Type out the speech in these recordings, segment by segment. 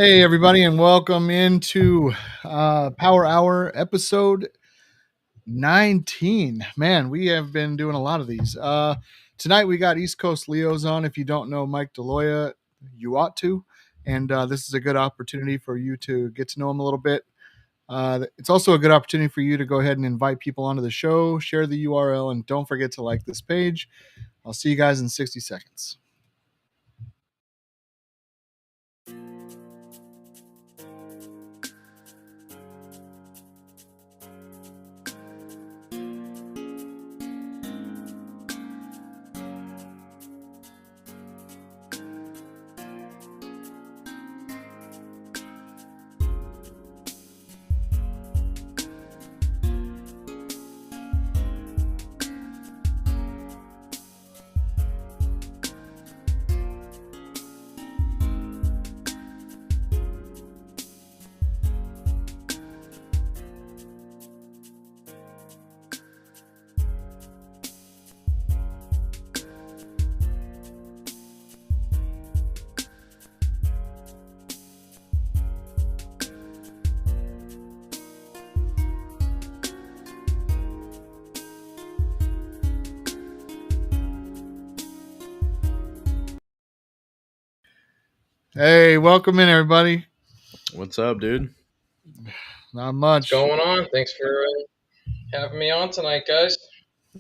Hey, everybody, and welcome into Power Hour episode 19. Man, we have been doing a lot of these. Tonight, we got East Coast Leos on. If you don't know Mike Deloia, you ought to. And this is a good opportunity for you to get to know him a little bit. It's also a good opportunity for you to go ahead and invite people onto the show, share the URL, and don't forget to like this page. I'll see you guys in 60 seconds. Hey, welcome in, everybody. What's up, dude? Not much. What's going on? Thanks for having me on tonight, guys.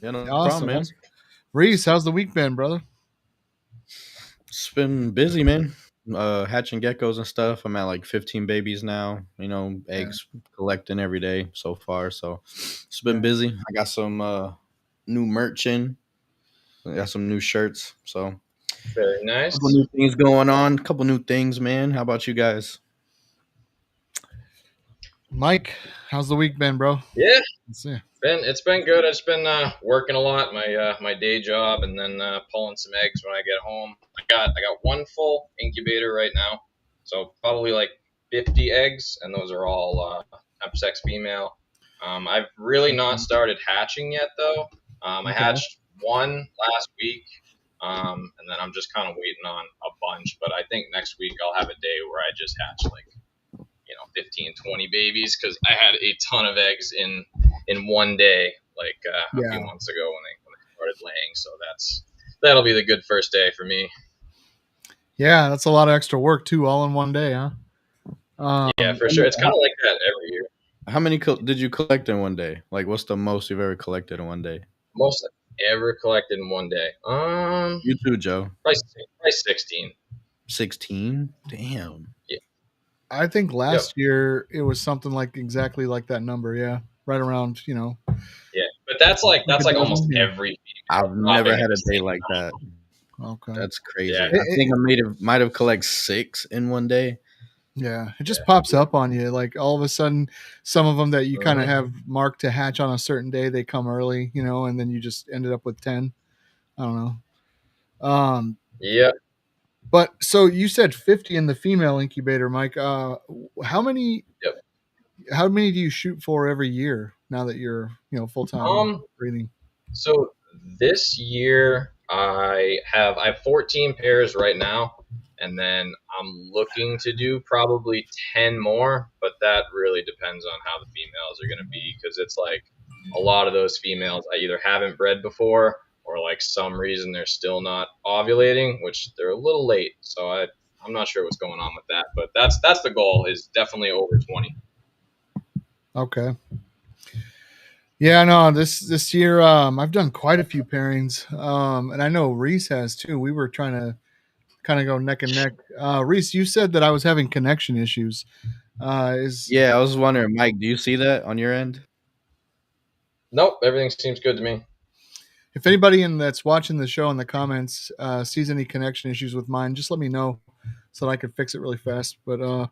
Yeah, no Awesome. problem, man. Reese, how's the week been, brother? It's been busy, man. Hatching geckos and stuff. I'm at like 15 babies now. Eggs collecting every day so far. So it's been busy. I got some new merch in. I got some new shirts. So Very nice. couple new things going on. Couple new things, man. How about you guys? Mike, how's the week been, bro? Yeah, Let's see. it's been good. I've just been working a lot, my day job, and then pulling some eggs when I get home. I got one full incubator right now, so probably like 50 eggs, and those are all sex female. I've really not started hatching yet, though. I hatched one last week, and then I'm just kind of waiting on a bunch. But I think next week I'll have a day where I just hatch like 15, 20 babies, because I had a ton of eggs in one day, like a few months ago when they started laying. So that'll be the good first day for me. Yeah, that's a lot of extra work too, all in one day, huh? Yeah, for sure. It's kind of like that every year. How many did you collect in one day? Like, what's the most you've ever collected in one day? Most I've ever collected in one day. You too, Joe. Probably 16. 16? Damn. Yeah. I think last year it was something like exactly like that number. Yeah, right around. Yeah, but that's like almost every. I've never had a day like that. Okay, that's crazy. Yeah. I think I might have collected 6 in one day. Yeah, it just pops up on you. Like all of a sudden, some of them that you kind of have marked to hatch on a certain day, they come early, and then you just ended up with 10. I don't know. Yeah. But so you said 50 in the female incubator, Mike. How many? Yep. How many do you shoot for every year now that you're full time breeding? So this year I have 14 pairs right now, and then I'm looking to do probably 10 more, but that really depends on how the females are going to be, because it's like a lot of those females I either haven't bred before, or like some reason they're still not ovulating, which they're a little late. So I'm not sure what's going on with that, but that's the goal, is definitely over 20. Okay. Yeah, no, this year I've done quite a few pairings, and I know Reese has too. We were trying to kind of go neck and neck. Reese, you said that I was having connection issues. Yeah, I was wondering, Mike, do you see that on your end? Nope, everything seems good to me. If anybody that's watching the show in the comments sees any connection issues with mine, just let me know so that I could fix it really fast. But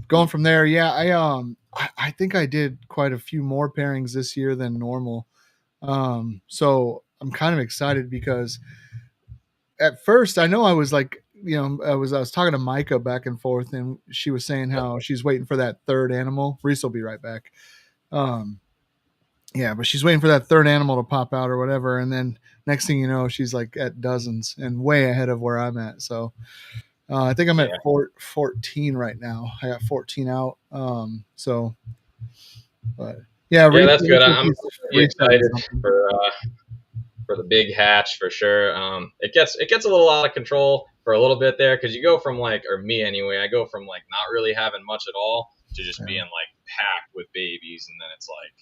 going from there, yeah, I think I did quite a few more pairings this year than normal. So I'm kind of excited because at first I know I was like, I was talking to Micah back and forth, and she was saying how she's waiting for that third animal. Reese will be right back. Yeah, but she's waiting for that third animal to pop out or whatever, and then next thing you know, she's like at dozens and way ahead of where I'm at. So I think I'm at Yeah. 14 right now. I got 14 out. But yeah, Yeah, that's good. I'm pretty resetting excited something. for the big hatch for sure. It gets a little out of control for a little bit there because you go from like, or me anyway, I go from like not really having much at all to just being like packed with babies, and then it's like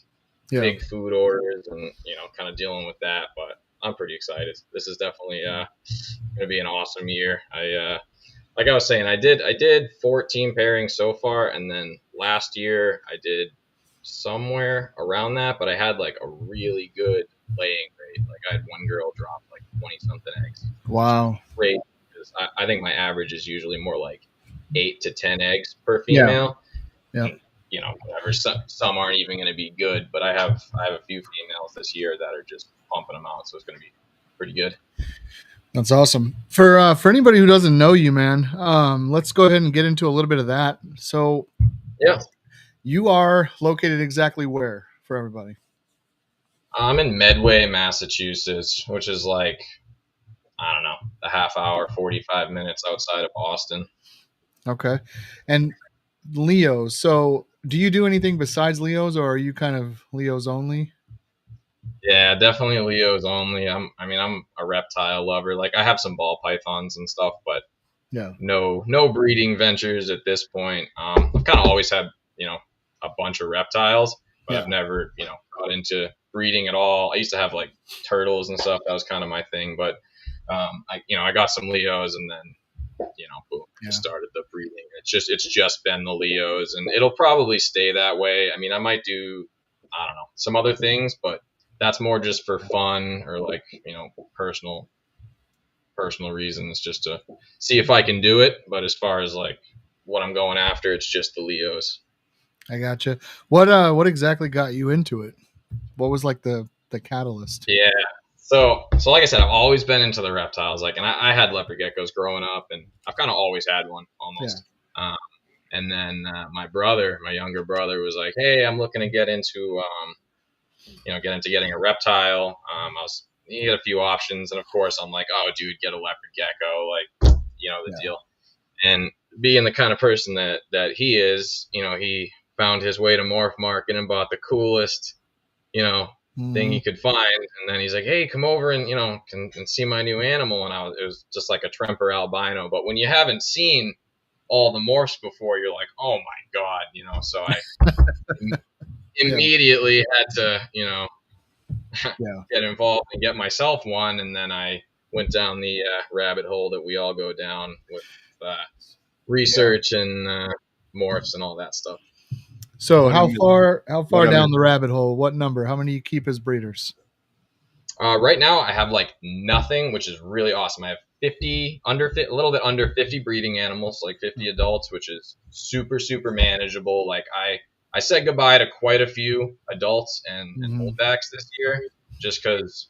big food orders and kind of dealing with that. But I'm pretty excited. This is definitely gonna be an awesome year. Like I was saying, I did 14 pairings so far, and then last year I did somewhere around that, but I had like a really good laying rate. Like I had one girl drop like 20 something eggs. Wow. Great. I think my average is usually more like 8 to 10 eggs per female. Yeah. Whatever. Some aren't even going to be good, but I have a few females this year that are just pumping them out, so it's going to be pretty good. That's awesome. For anybody who doesn't know you, man, let's go ahead and get into a little bit of that. So, yeah, you are located exactly where for everybody? I'm in Medway, Massachusetts, which is like, I don't know, a half hour, 45 minutes outside of Boston. Okay. And Leos. So, do you do anything besides Leos, or are you kind of Leos only? Yeah, definitely Leos only. I'm a reptile lover. Like I have some ball pythons and stuff, but no breeding ventures at this point. I've kind of always had a bunch of reptiles, but I've never got into breeding at all. I used to have like turtles and stuff. That was kind of my thing, but I got some Leos, and then boom, started the breeding. It's just been the Leos, and it'll probably stay that way. I mean, I might do, I don't know, some other things, but that's more just for fun or like personal reasons, just to see if I can do it. But as far as like what I'm going after, it's just the Leos. I gotcha. What exactly got you into it? What was like the catalyst? Yeah. So like I said, I've always been into the reptiles. Like, and I had leopard geckos growing up, and I've kind of always had one almost. Yeah. And then my younger brother, was like, "Hey, I'm looking to get into getting a reptile." He had a few options, and of course, I'm like, "Oh, dude, get a leopard gecko," like the deal. And being the kind of person that he is, he found his way to Morph Market and bought the coolest, thing he could find, and then he's like, "Hey, come over and can see my new animal." And it was just like a Tremper albino, but when you haven't seen all the morphs before, you're like, "Oh my god," So I immediately had to get involved and get myself one, and then I went down the rabbit hole that we all go down with research and morphs and all that stuff. So how far down the rabbit hole? What number? How many you keep as breeders? Right now I have like nothing, which is really awesome. I have a little bit under 50 breeding animals, like 50 adults, which is super, super manageable. Like I said goodbye to quite a few adults and holdbacks this year, just because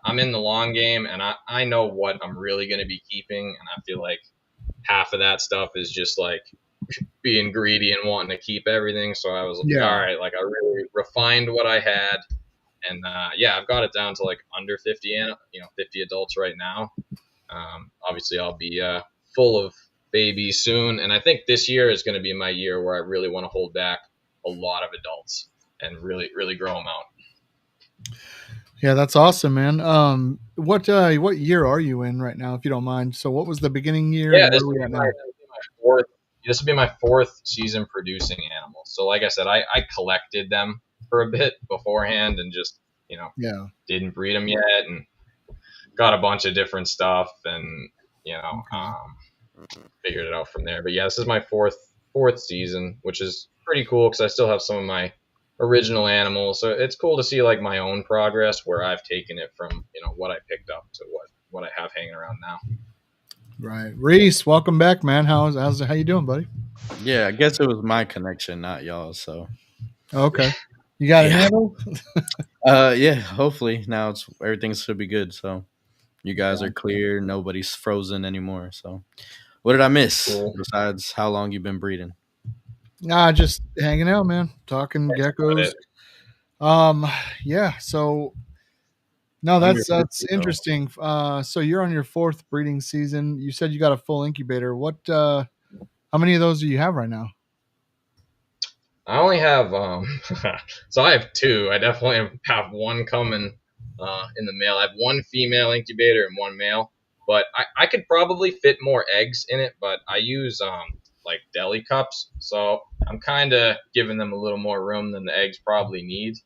I'm in the long game, and I know what I'm really going to be keeping, and I feel like half of that stuff is just like being greedy and wanting to keep everything. So I was like, all right, like I really refined what I had, and I've got it down to like under 50 50 adults right now. Obviously I'll be full of babies soon, and I think this year is going to be my year where I really want to hold back a lot of adults and really, really grow them out. Yeah, that's awesome, man. What year are you in right now, if you don't mind? So what was the beginning year? Yeah, this will be my fourth season producing animals. So like I said, I collected them for a bit beforehand and just didn't breed them yet, and got a bunch of different stuff, and figured it out from there. But this is my fourth season, which is pretty cool because I still have some of my original animals. So it's cool to see like my own progress, where I've taken it from what I picked up to what I have hanging around now. Right. Riys, welcome back, man. How you doing, buddy? Yeah, I guess it was my connection, not y'all. So okay. You got it handled? Yeah, hopefully now everything should be good. So you guys are clear, nobody's frozen anymore. So what did I miss besides how long you've been breeding? Nah, just hanging out, man. Talking geckos. So No, I'm your that's first, though. interesting. So you're on your 4th breeding season. You said you got a full incubator. How many of those do you have right now? I only have so I have 2. I definitely have one coming in the mail. I have one female incubator and one male, but I could probably fit more eggs in it. But I use like deli cups, so I'm kind of giving them a little more room than the eggs probably need.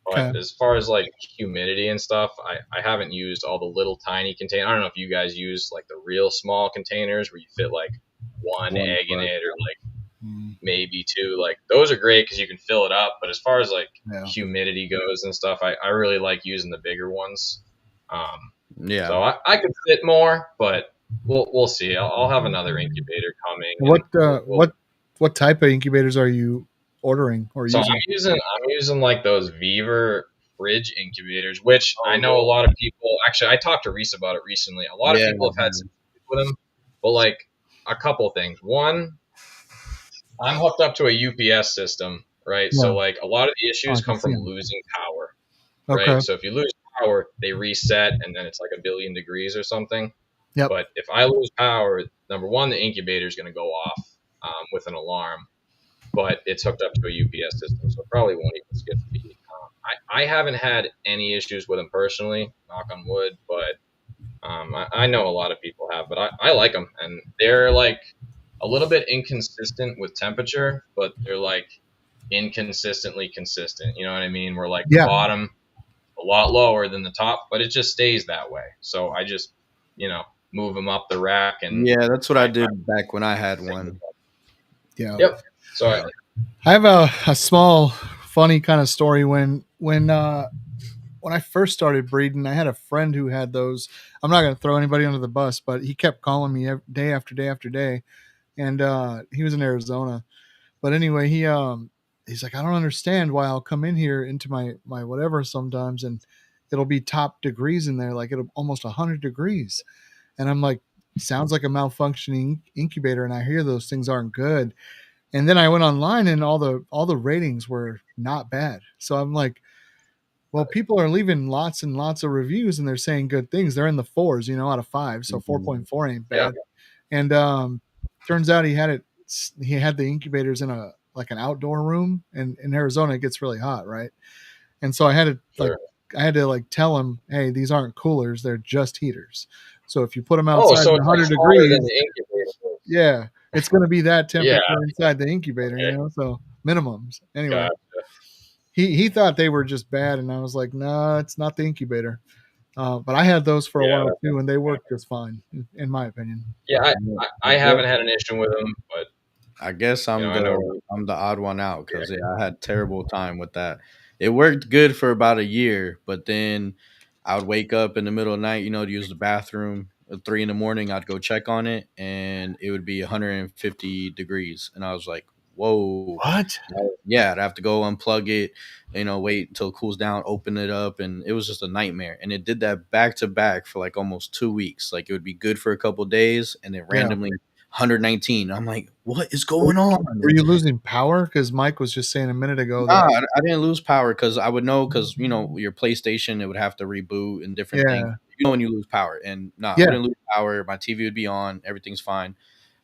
But Okay. as far as like humidity and stuff, I haven't used all the little tiny containers. I don't know if you guys use like the real small containers where you fit like one One egg in plus. it or like Mm, maybe 2. Like those are great because you can fill it up. But as far as like yeah. humidity goes and stuff, I really like using the bigger ones. Yeah. So I could fit more, but we'll see. I'll have another incubator coming. What And what type of incubators are you ordering or so using? I'm using like those Beaver fridge incubators, which I know a Oh, lot of people. Actually, I talked to Reese about it recently. A lot of yeah. people have had some issues with them, but like a couple things. One, I'm hooked up to a UPS system, right? Yeah. So like a lot of the Oh, I issues can come see from 'em. losing power, Okay. right? So if you lose power, they reset and then it's like a billion degrees or something. Yep. But if I lose power, number one, the incubator is going to go off with an alarm, but it's hooked up to a UPS system, so it probably won't even skip a beat. I haven't had any issues with them personally, knock on wood, but I know a lot of people have, but I like them, and they're like a little bit inconsistent with temperature, but they're like inconsistently consistent. You know what I mean? Where like the Yeah. bottom a lot lower than the top, but it just stays that way. So I just move them up the rack, and Yeah, that's what I I did back when I had one. Yeah. yep. So I have a small funny kind of story when I first started breeding, I had a friend who had those. I'm not going to throw anybody under the bus, but he kept calling me day after day after day, and he was in Arizona. But anyway, he's like, I don't understand why I'll come in here into my whatever sometimes, and it'll be top degrees in there, like it'll almost 100 degrees, and I'm like, sounds like a malfunctioning incubator, and I hear those things aren't good. And then I went online, and all the ratings were not bad. So I'm like, well, people are leaving lots and lots of reviews and they're saying good things. They're in the 4s, out of 5. So Mhm. 4.4 ain't yeah, bad. And turns out he had the incubators in a like an outdoor room, and in Arizona it gets really hot, right? And so sure. I had to like tell him, hey, these aren't coolers, they're just heaters. So if you put them Oh, outside so in it's like 100 hotter than degrees, the incubator is. yeah, it's going to be that Yeah, temperature inside the incubator, okay, so minimums. Anyway, got he thought they were just bad, and I was like, no, it's not the incubator. But I had those for a yeah, while too, and they worked just fine, in my opinion. yeah. I Yeah. haven't had an issue with them, but I guess I know. I'm the odd one out Yeah, because I had terrible time with that. It worked good for about a year, but then I would wake up in the middle of the night, to use the bathroom at 3 in the morning. I'd go check on it, and it would be 150 degrees, and I was like, "Whoa!" What? Yeah, I'd have to go unplug it, wait until it cools down, open it up, and it was just a nightmare. And it did that back to back for like almost 2 weeks. Like it would be good for a couple days, and then Yeah. randomly 119. I'm like, what is Were, going on? were you losing power? Because Mike was just saying a minute ago Nah, that. I didn't lose power because I would know because your PlayStation it would have to reboot and different things. Yeah. When you lose power, and I Yeah. wouldn't lose power. My TV would be on, everything's fine.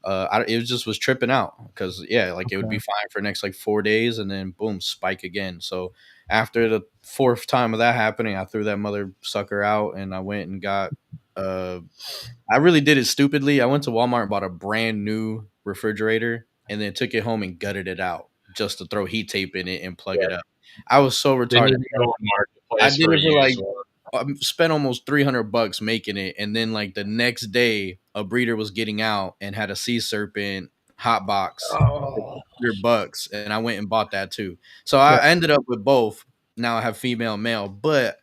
It just was tripping out because like it would be Okay. fine for the next like 4 days, and then boom, spike again. So after the fourth time of that happening, I threw that mother sucker out, and I went and got. Uh, I really did it stupidly. I went to Walmart and bought a brand new refrigerator, and then took it home and gutted it out just to throw heat tape in it and plug yeah. it up. I was so Didn't retarded. even go on I marketplace did for a it for like used one. spent almost $300 making it, and then like the next day, a breeder was getting out and had a sea serpent hot box for Oh, $100, and I went and bought that too. So Yeah. I ended up with both. Now I have female and male, but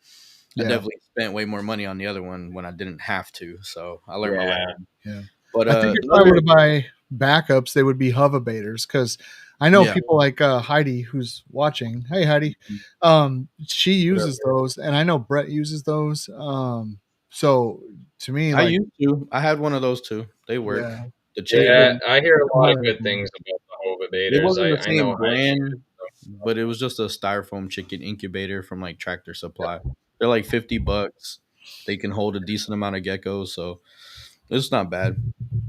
I Yeah. definitely spent way more money on the other one when I didn't have to. So I learned my yeah, lesson. Yeah. But I think if the I were other, to buy backups, they would be hovabators, because I know yeah, people like Heidi, who's watching. Hey, Heidi. She sure. uses those, and I know Brett uses those. So to me, I like, used to. I had one of those too. They work. yeah, The chicken Yeah, one. I hear a lot of highly good recommend. things about the Hova It Baiters. wasn't the I same know I brand, but it was just a styrofoam chicken incubator from like Tractor Supply. They're like $50. They can hold a decent amount of geckos, so it's not bad.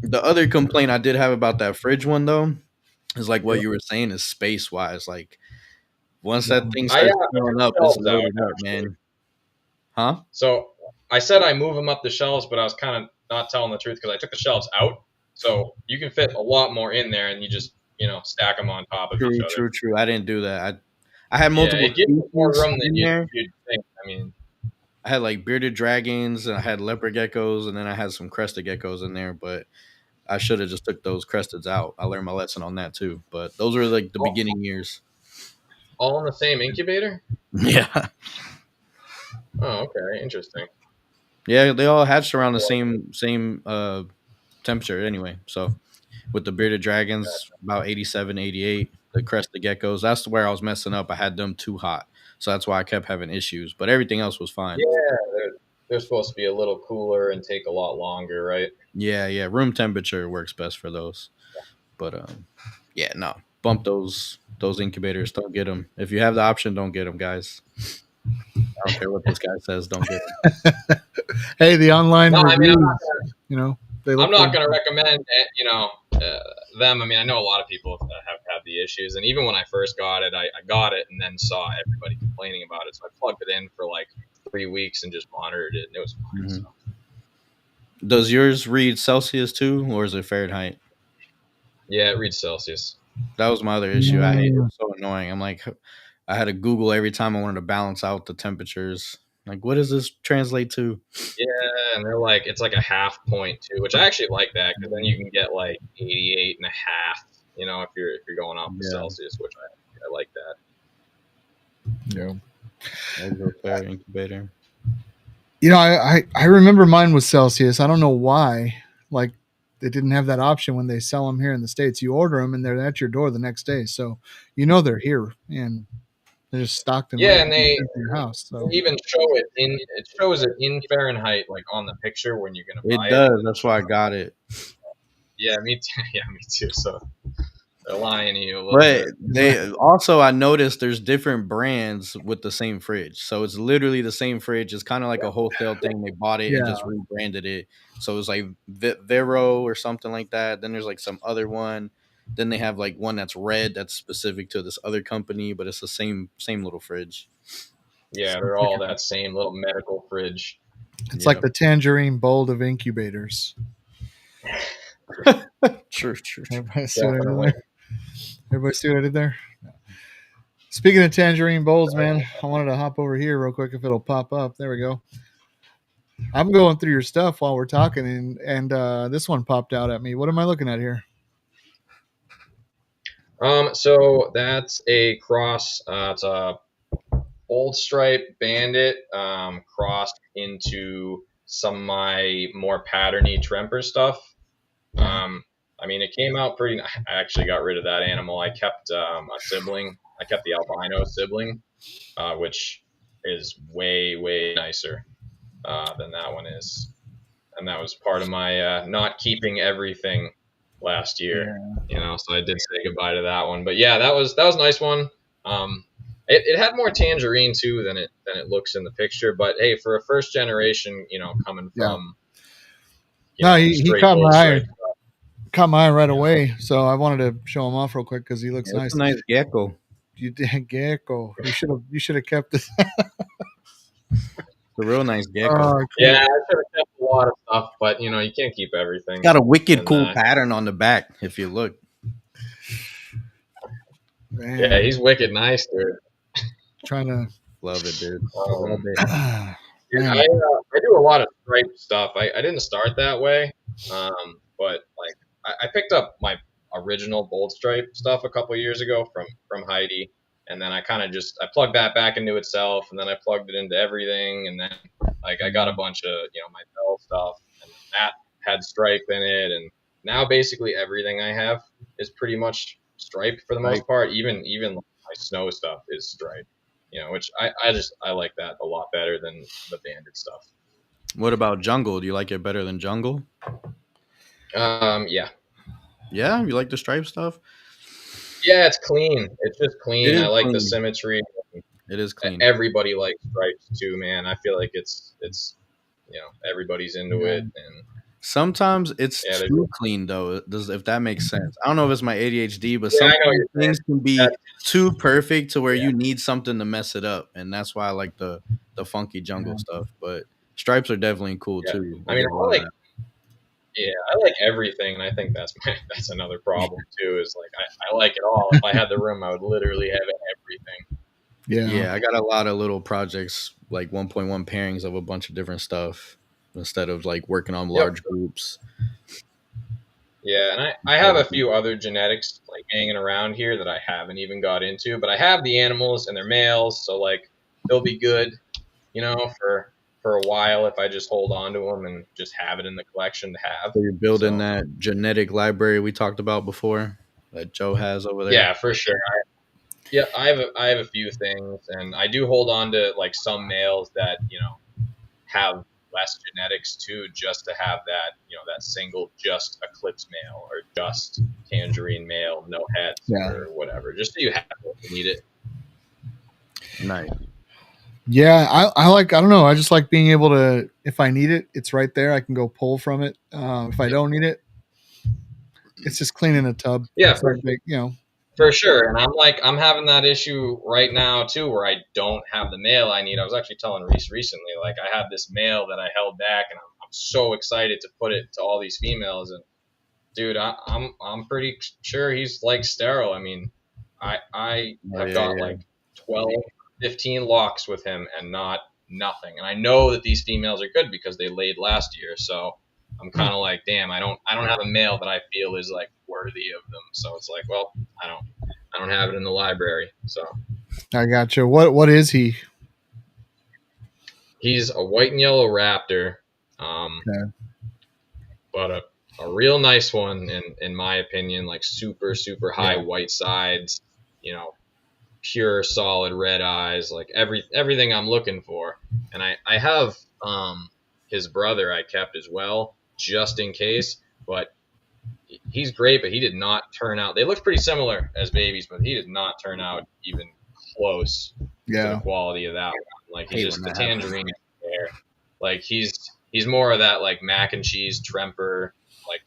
The other complaint I did have about that fridge one though is like what you were saying is space wise. Like once that thing I starts filling up, it's shelves out, loaded up, actually. man. Huh? So I said I move them up the shelves, but I was kind of not telling the truth because I took the shelves out. So you can fit a lot more in there, and you just stack them on top of each other. True. I didn't do that. I had Yeah, multiple it gives you more species room than in there. you'd think. I mean, I had like bearded dragons, and I had leopard geckos, and then I had some crested geckos in there. But I should have just took those cresteds out. I learned my lesson on that too. But those were like the beginning years. all in the same incubator? Yeah. Oh, okay, interesting. Yeah, they all hatched around the same temperature anyway. So with the bearded dragons, about 87, 88. The crested geckos, that's where I was messing up. I had them too hot. So that's why I kept having issues. But everything else was fine. Yeah, they're supposed to be a little cooler and take a lot longer, right? Yeah. Room temperature works best for those. But yeah, no. Bump those incubators. Don't get them. If you have the option, don't get them, guys. I don't care what this guy says. Don't get them. Hey, the online No, I mean, reviews, they look I'm not good. going to recommend, them. I mean, I know a lot of people have had the issues, and even when I first got it, I got it and then saw everybody complaining about it, so I plugged it in for like 3 weeks and just monitored it, and it was fine. Mhm. So. Does yours read Celsius too, or is it Fahrenheit? Yeah, it reads Celsius. That was my other issue. I hate it. It's so annoying. I'm like, I had to Google every time I wanted to balance out the temperatures. Like, what does this translate to? Yeah, and they're like, it's like a half point too, which I actually like that because then you can get like 88 and a half, if you're going off the Celsius, which I like that. Yeah. I'll go fair incubator. I remember mine was Celsius. I don't know why. Like, they didn't have that option when they sell them here in the States. You order them and they're at your door the next day, so they're here and they're just stocked and Yeah, and they in your house. So even shows it in Fahrenheit, like on the picture when you're gonna buy It does. That's why I got it. Yeah, me too. Yeah, me too. So they're lying to you a little But bit. they also, I noticed there's different brands with the same fridge. So it's literally the same fridge. It's kind of like a wholesale thing. They bought it and just rebranded it. So it's like Vero or something like that. Then there's like some other one. Then they have like one that's red that's specific to this other company, but it's the same little fridge. Yeah, they're all that same little medical fridge. It's like the Tangerine Bold of incubators. True. Everybody see what I did there? Speaking of Tangerine Bowls, man, I wanted to hop over here real quick if it'll pop up. There we go. I'm going through your stuff while we're talking, and this one popped out at me. What am I looking at here? So that's a cross. It's a Old Stripe Bandit crossed into some of my more patterny Tremper stuff. I mean, it came out pretty. I actually got rid of that animal. I kept a sibling. I kept the albino sibling, which is way nicer than that one is, and that was part of my not keeping everything last year. So I did say goodbye to that one. But yeah, that was a nice one. It had more tangerine too than it looks in the picture. But hey, for a first generation, coming from he caught my eye right away. So I wanted to show him off real quick because he looks nice. It's a nice gecko. You did gecko. You should have kept it. It's a real nice gecko. Cool. Yeah, I should have kept a lot of stuff, but you can't keep everything. It's got a wicked cool pattern on the back if you look. Man. Yeah, he's wicked nice, dude. Trying to love it, dude. I do a lot of stripe stuff. I didn't start that way, but like I picked up my original bold stripe stuff a couple years ago from Heidi, and then I kind of I plugged that back into itself, and then I plugged it into everything, and then like I got a bunch of my Bell stuff, and that had stripe in it, and now basically everything I have is pretty much striped for the most part. Even my snow stuff is striped. Which I like that a lot better than the banded stuff. What about jungle? Do you like it better than jungle? Yeah. Yeah, you like the stripe stuff? Yeah, it's clean. It's just clean. I like the symmetry. It is clean. Everybody likes stripes too, man. I feel like it's everybody's into it, and Sometimes it's yeah, too clean though. If that makes sense. I don't know if it's my ADHD, but I know sometimes you're things can be That- too perfect to where you need something to mess it up, and that's why I like the funky jungle stuff. But stripes are definitely cool yeah. too. I mean, I like everything, and I think that's another problem too. Is like I like it all. If I had the room, I would literally have everything. Yeah, I got a lot of little projects, like 1.1 pairings of a bunch of different stuff instead of like working on large groups. Yeah, and I have a few other genetics like hanging around here that I haven't even got into, but I have the animals and they're males, so like they'll be good, for a while if I just hold on to them and just have it in the collection to have. So you're building that genetic library we talked about before that Joe has over there. Yeah, for sure. I have a few things, and I do hold on to like some males that have less genetics too, just to have that that single just eclipse male or just tangerine male, no heads or whatever, just so you have it if you need it. Nice. Yeah, I don't know. I just like being able to, if I need it, it's right there. I can go pull from it. If I don't need it, it's just cleaning a tub. Yeah, for sure. And I'm having that issue right now too, where I don't have the male I need. I was actually telling Reese recently, like I have this male that I held back, and I'm so excited to put it to all these females. And dude, I'm pretty sure he's like sterile. I mean, I've got like 12, 15 locks with him and nothing. And I know that these females are good because they laid last year. So I'm kind of like, damn, I don't have a male that I feel is like worthy of them. So it's like, well, I don't have it in the library. So I got you. What is he? He's a white and yellow raptor. But a real nice one in my opinion, like super, super high white sides, pure solid red eyes, like everything I'm looking for. And I have his brother I kept as well, just in case, but he's great, but he did not turn out. They looked pretty similar as babies, but he did not turn out even close to the quality of that one. Like he's just the tangerine there. Like he's more of that like mac and cheese tremper, like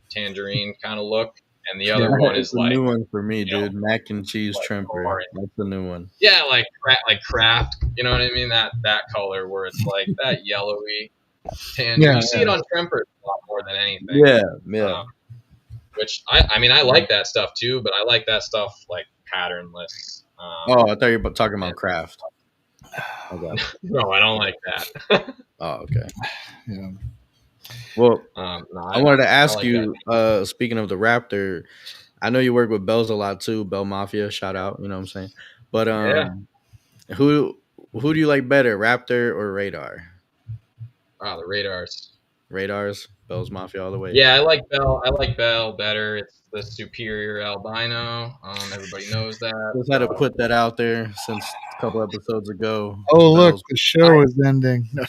tangerine kind of look. And the other one is like a new one for me, dude. Mac and cheese tremper. That's the new one. Yeah, like craft. You know what I mean? That color where it's like that yellowy tan. You see it on trempers a lot more than anything. Yeah. Which I like that stuff too, but I like that stuff like patternless. I thought you were talking about craft. Okay. No, I don't like that. Oh, okay. Yeah. Well, no, I wanted to ask you. Speaking of the raptor, I know you work with Bells a lot too. Bell Mafia, shout out. You know what I'm saying? But who do you like better, Raptor or Radar? The Radars. Radars, Bell's Mafia all the way. Yeah, I like Bell. I like Bell better. It's the superior albino. Everybody knows that. Just had to put that out there since a couple episodes ago. Oh, look, the show is ending. No,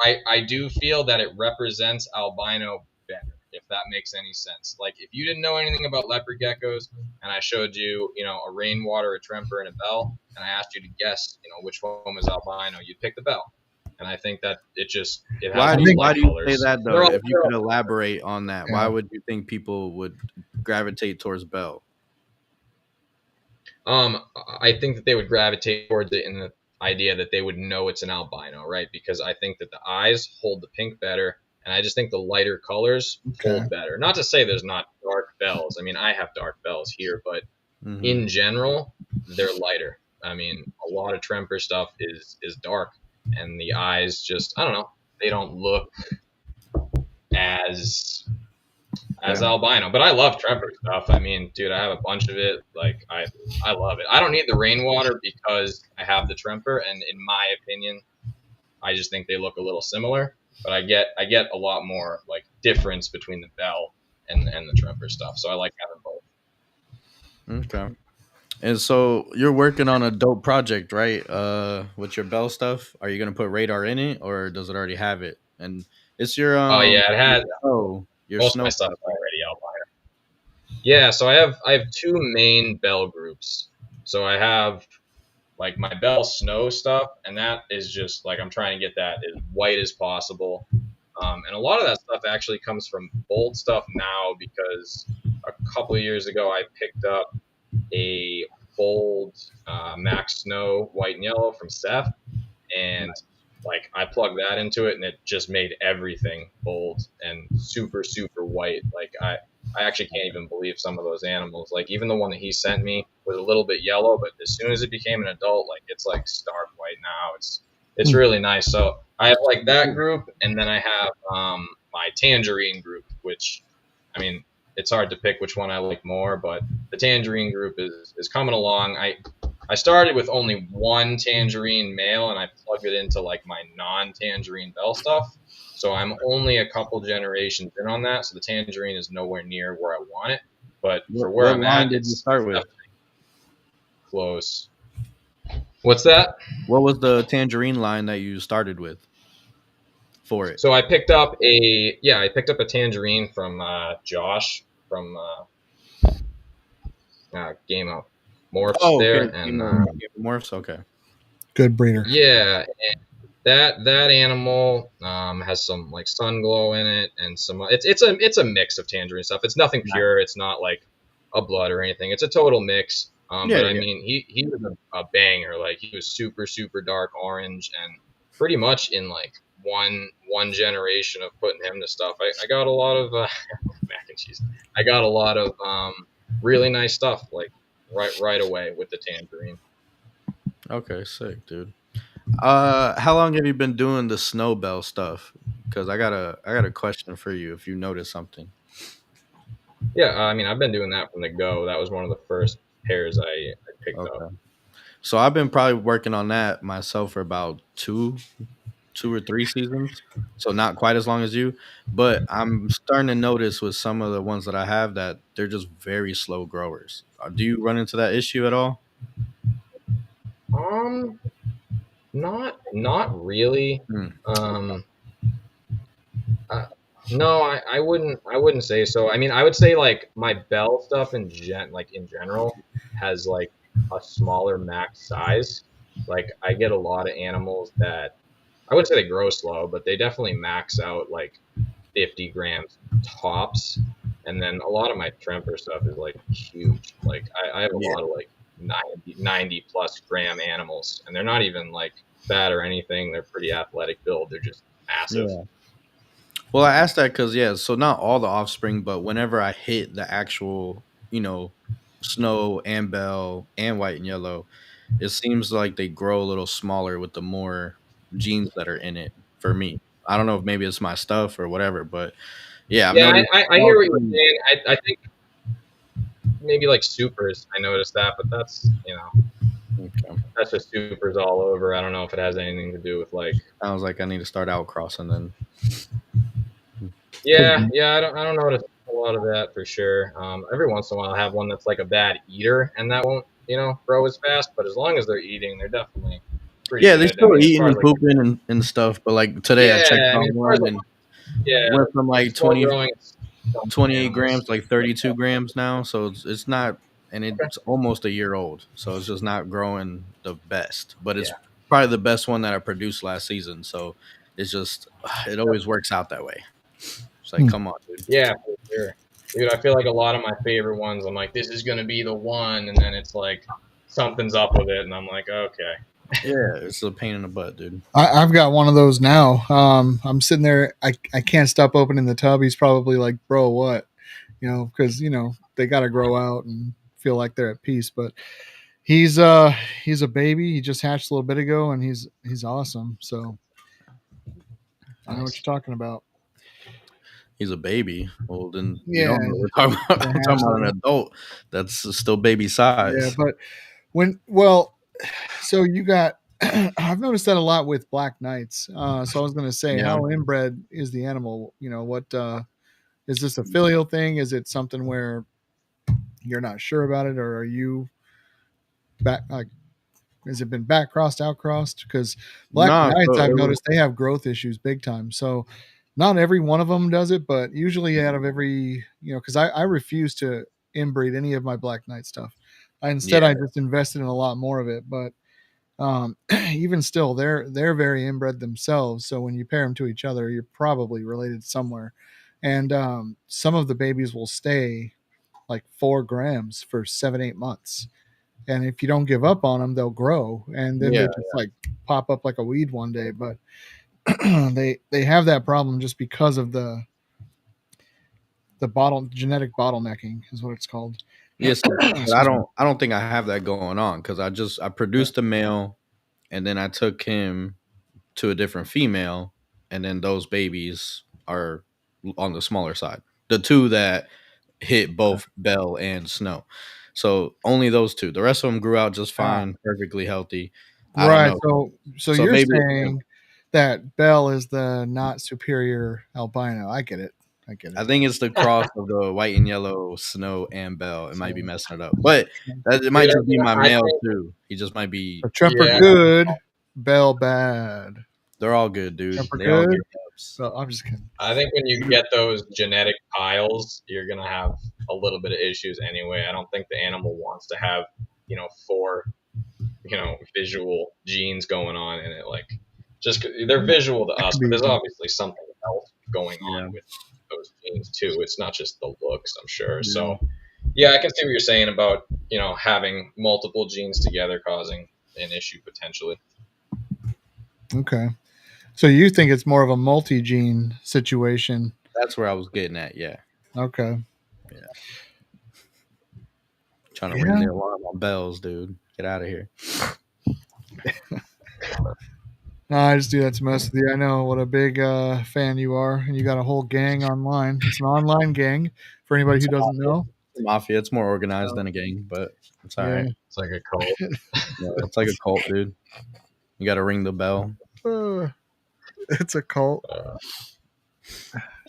I do feel that it represents albino better, if that makes any sense. Like if you didn't know anything about leopard geckos and I showed you, a rainwater, a tremper, and a bell, and I asked you to guess, which one was albino, you'd pick the bell. And I think that it has why do you say that though? If you could elaborate on that, why would you think people would gravitate towards bell? I think that they would gravitate towards it in the idea that they would know it's an albino, right? Because I think that the eyes hold the pink better, and I just think the lighter colors hold better. Not to say there's not dark bells. I mean, I have dark bells here, but in general, they're lighter. I mean, a lot of tremper stuff is dark, and the eyes just, I don't know, they don't look as albino. But I love tremper stuff. I mean, dude, I have a bunch of it. Like, I love it. I don't need the rainwater because I have the tremper, and in my opinion, I just think they look a little similar. But I get a lot more like difference between the bell and the tremper stuff. So I like having both. Okay. And so you're working on a dope project, right? With your bell stuff. Are you gonna put radar in it, or does it already have it? And it's your it has. Your most snow of my stuff is already albino. Yeah, so I have two main bell groups. So I have like my bell snow stuff, and that is just like I'm trying to get that as white as possible. And a lot of that stuff actually comes from bold stuff now because a couple of years ago I picked up a bold Max Snow white and yellow from Seth, and like I plugged that into it, and it just made everything bold and super super white. Like I actually can't even believe some of those animals. Like even the one that he sent me was a little bit yellow, but as soon as it became an adult, like it's like stark white now. It's really nice. So I have like that group, and then I have my tangerine group, which I mean it's hard to pick which one I like more, but the tangerine group is coming along. I started with only one tangerine male, and I plugged it into like my non-tangerine bell stuff. So I'm only a couple generations in on that. So the tangerine is nowhere near where I want it. But for where What I'm line at, did you start with? Close. What's that? What was the tangerine line that you started with for it? So I picked up a tangerine from Josh from Game of Morphs there, okay. and Morphs. Okay. Good breeder. yeah, and that animal has some like sun glow in it, and some it's a mix of tangerine stuff. It's nothing pure. It's not like a blood or anything. It's a total mix. But I mean, he was a banger. Like he was super super dark orange, and pretty much in like one generation of putting him to stuff, I got a lot of mac and cheese. I got a lot of really nice stuff like right away with the tangerine. Okay, sick, dude. How long have you been doing the snow bell stuff? Because I got a question for you if you noticed something. Yeah, I mean, I've been doing that from the go. That was one of the first pairs I picked up. So I've been probably working on that myself for about two or three seasons. So not quite as long as you, but I'm starting to notice with some of the ones that I have that they're just very slow growers. Do you run into that issue at all? Um, not really. Um, no, I wouldn't say so. I mean, I would say like my bell stuff in general has like a smaller max size. Like I get a lot of animals that I wouldn't say they grow slow, but they definitely max out like 50 grams tops. And then a lot of my Tremper stuff is like huge. Like I have a lot of like 90 plus gram animals, and they're not even like fat or anything. They're pretty athletic build. They're just massive. Yeah. Well, I asked that because so not all the offspring, but whenever I hit the actual, snow and bell and white and yellow, it seems like they grow a little smaller with the more genes that are in it. For me, I don't know if maybe it's my stuff or whatever, but yeah, I've Yeah, noticed. I hear what you're saying. I think maybe like supers. I noticed that, but that's that's just supers all over. I don't know if it has anything to do with like. Sounds like I need to start out crossing then. Yeah. I don't notice a lot of that for sure. Every once in a while, I have one that's like a bad eater, and that won't grow as fast. But as long as they're eating, they're definitely pretty Yeah, good. they're still eating and like, pooping and stuff. But like today, I checked on one and went from like 28 grams to like 32 grams now. So it's not, and it's almost a year old. So it's just not growing the best, but it's probably the best one that I produced last season. So it's just, it always works out that way. It's like, come on, dude. Yeah, for sure. Dude, I feel like a lot of my favorite ones, I'm like, this is going to be the one. And then it's like, something's up with it. And I'm like, okay. Yeah, it's a pain in the butt, dude. I've got one of those now. I'm sitting there. I can't stop opening the tub. He's probably like, bro, what? Because they got to grow out and feel like they're at peace. But he's a baby. He just hatched a little bit ago, and he's awesome. So I know what you're talking about. He's a baby. Well, then Yeah, you don't know what we're talking about. We're talking about an adult that's still baby size. Yeah, but so you got. I've noticed that a lot with black knights. So I was going to say, how inbred is the animal? What is this a filial thing? Is it something where you're not sure about it, or are you back? Like, has it been back crossed, out crossed? Because black knights, I've noticed they have growth issues big time. So not every one of them does it, but usually out of every, because I refuse to inbreed any of my Black Knight stuff. I just invested in a lot more of it, but even still, they're very inbred themselves. So when you pair them to each other, you're probably related somewhere. And some of the babies will stay like 4 grams for 7-8 months. And if you don't give up on them, they'll grow, and then they just like pop up like a weed one day. But they have that problem just because of the genetic bottlenecking is what it's called. Yes, but I don't think I have that going on because I produced a male, and then I took him to a different female, and then those babies are on the smaller side. The 2 that hit both Bell and Snow. So only those 2. The rest of them grew out just fine, perfectly healthy. Right. So you're saying that Bell is the not superior albino. I get it. I think it's the cross of the white and yellow Snow and Bell. It might be messing it up, but it might just be my male too. He just might be. Trumper good, Bell bad. They're all good, dude. Trumper they good. all get so I'm just kidding. I think when you get those genetic piles, you're gonna have a little bit of issues anyway. I don't think the animal wants to have 4 visual genes going on in it. Like, just they're visual to us, but there's obviously something else going on with those genes too. It's not just the looks, I'm sure. Yeah. So yeah, I can see what you're saying about having multiple genes together causing an issue potentially. Okay, so you think it's more of a multi-gene situation? That's where I was getting at. Yeah. Okay. Yeah. Trying to ring the alarm on Bells, dude. Get out of here. No, I just do that to mess with you. I know what a big fan you are, and you got a whole gang online. It's an online gang for anybody who doesn't know. It's mafia. It's more organized than a gang, but it's all right. It's like a cult. It's like a cult, dude. You got to ring the bell. It's a cult.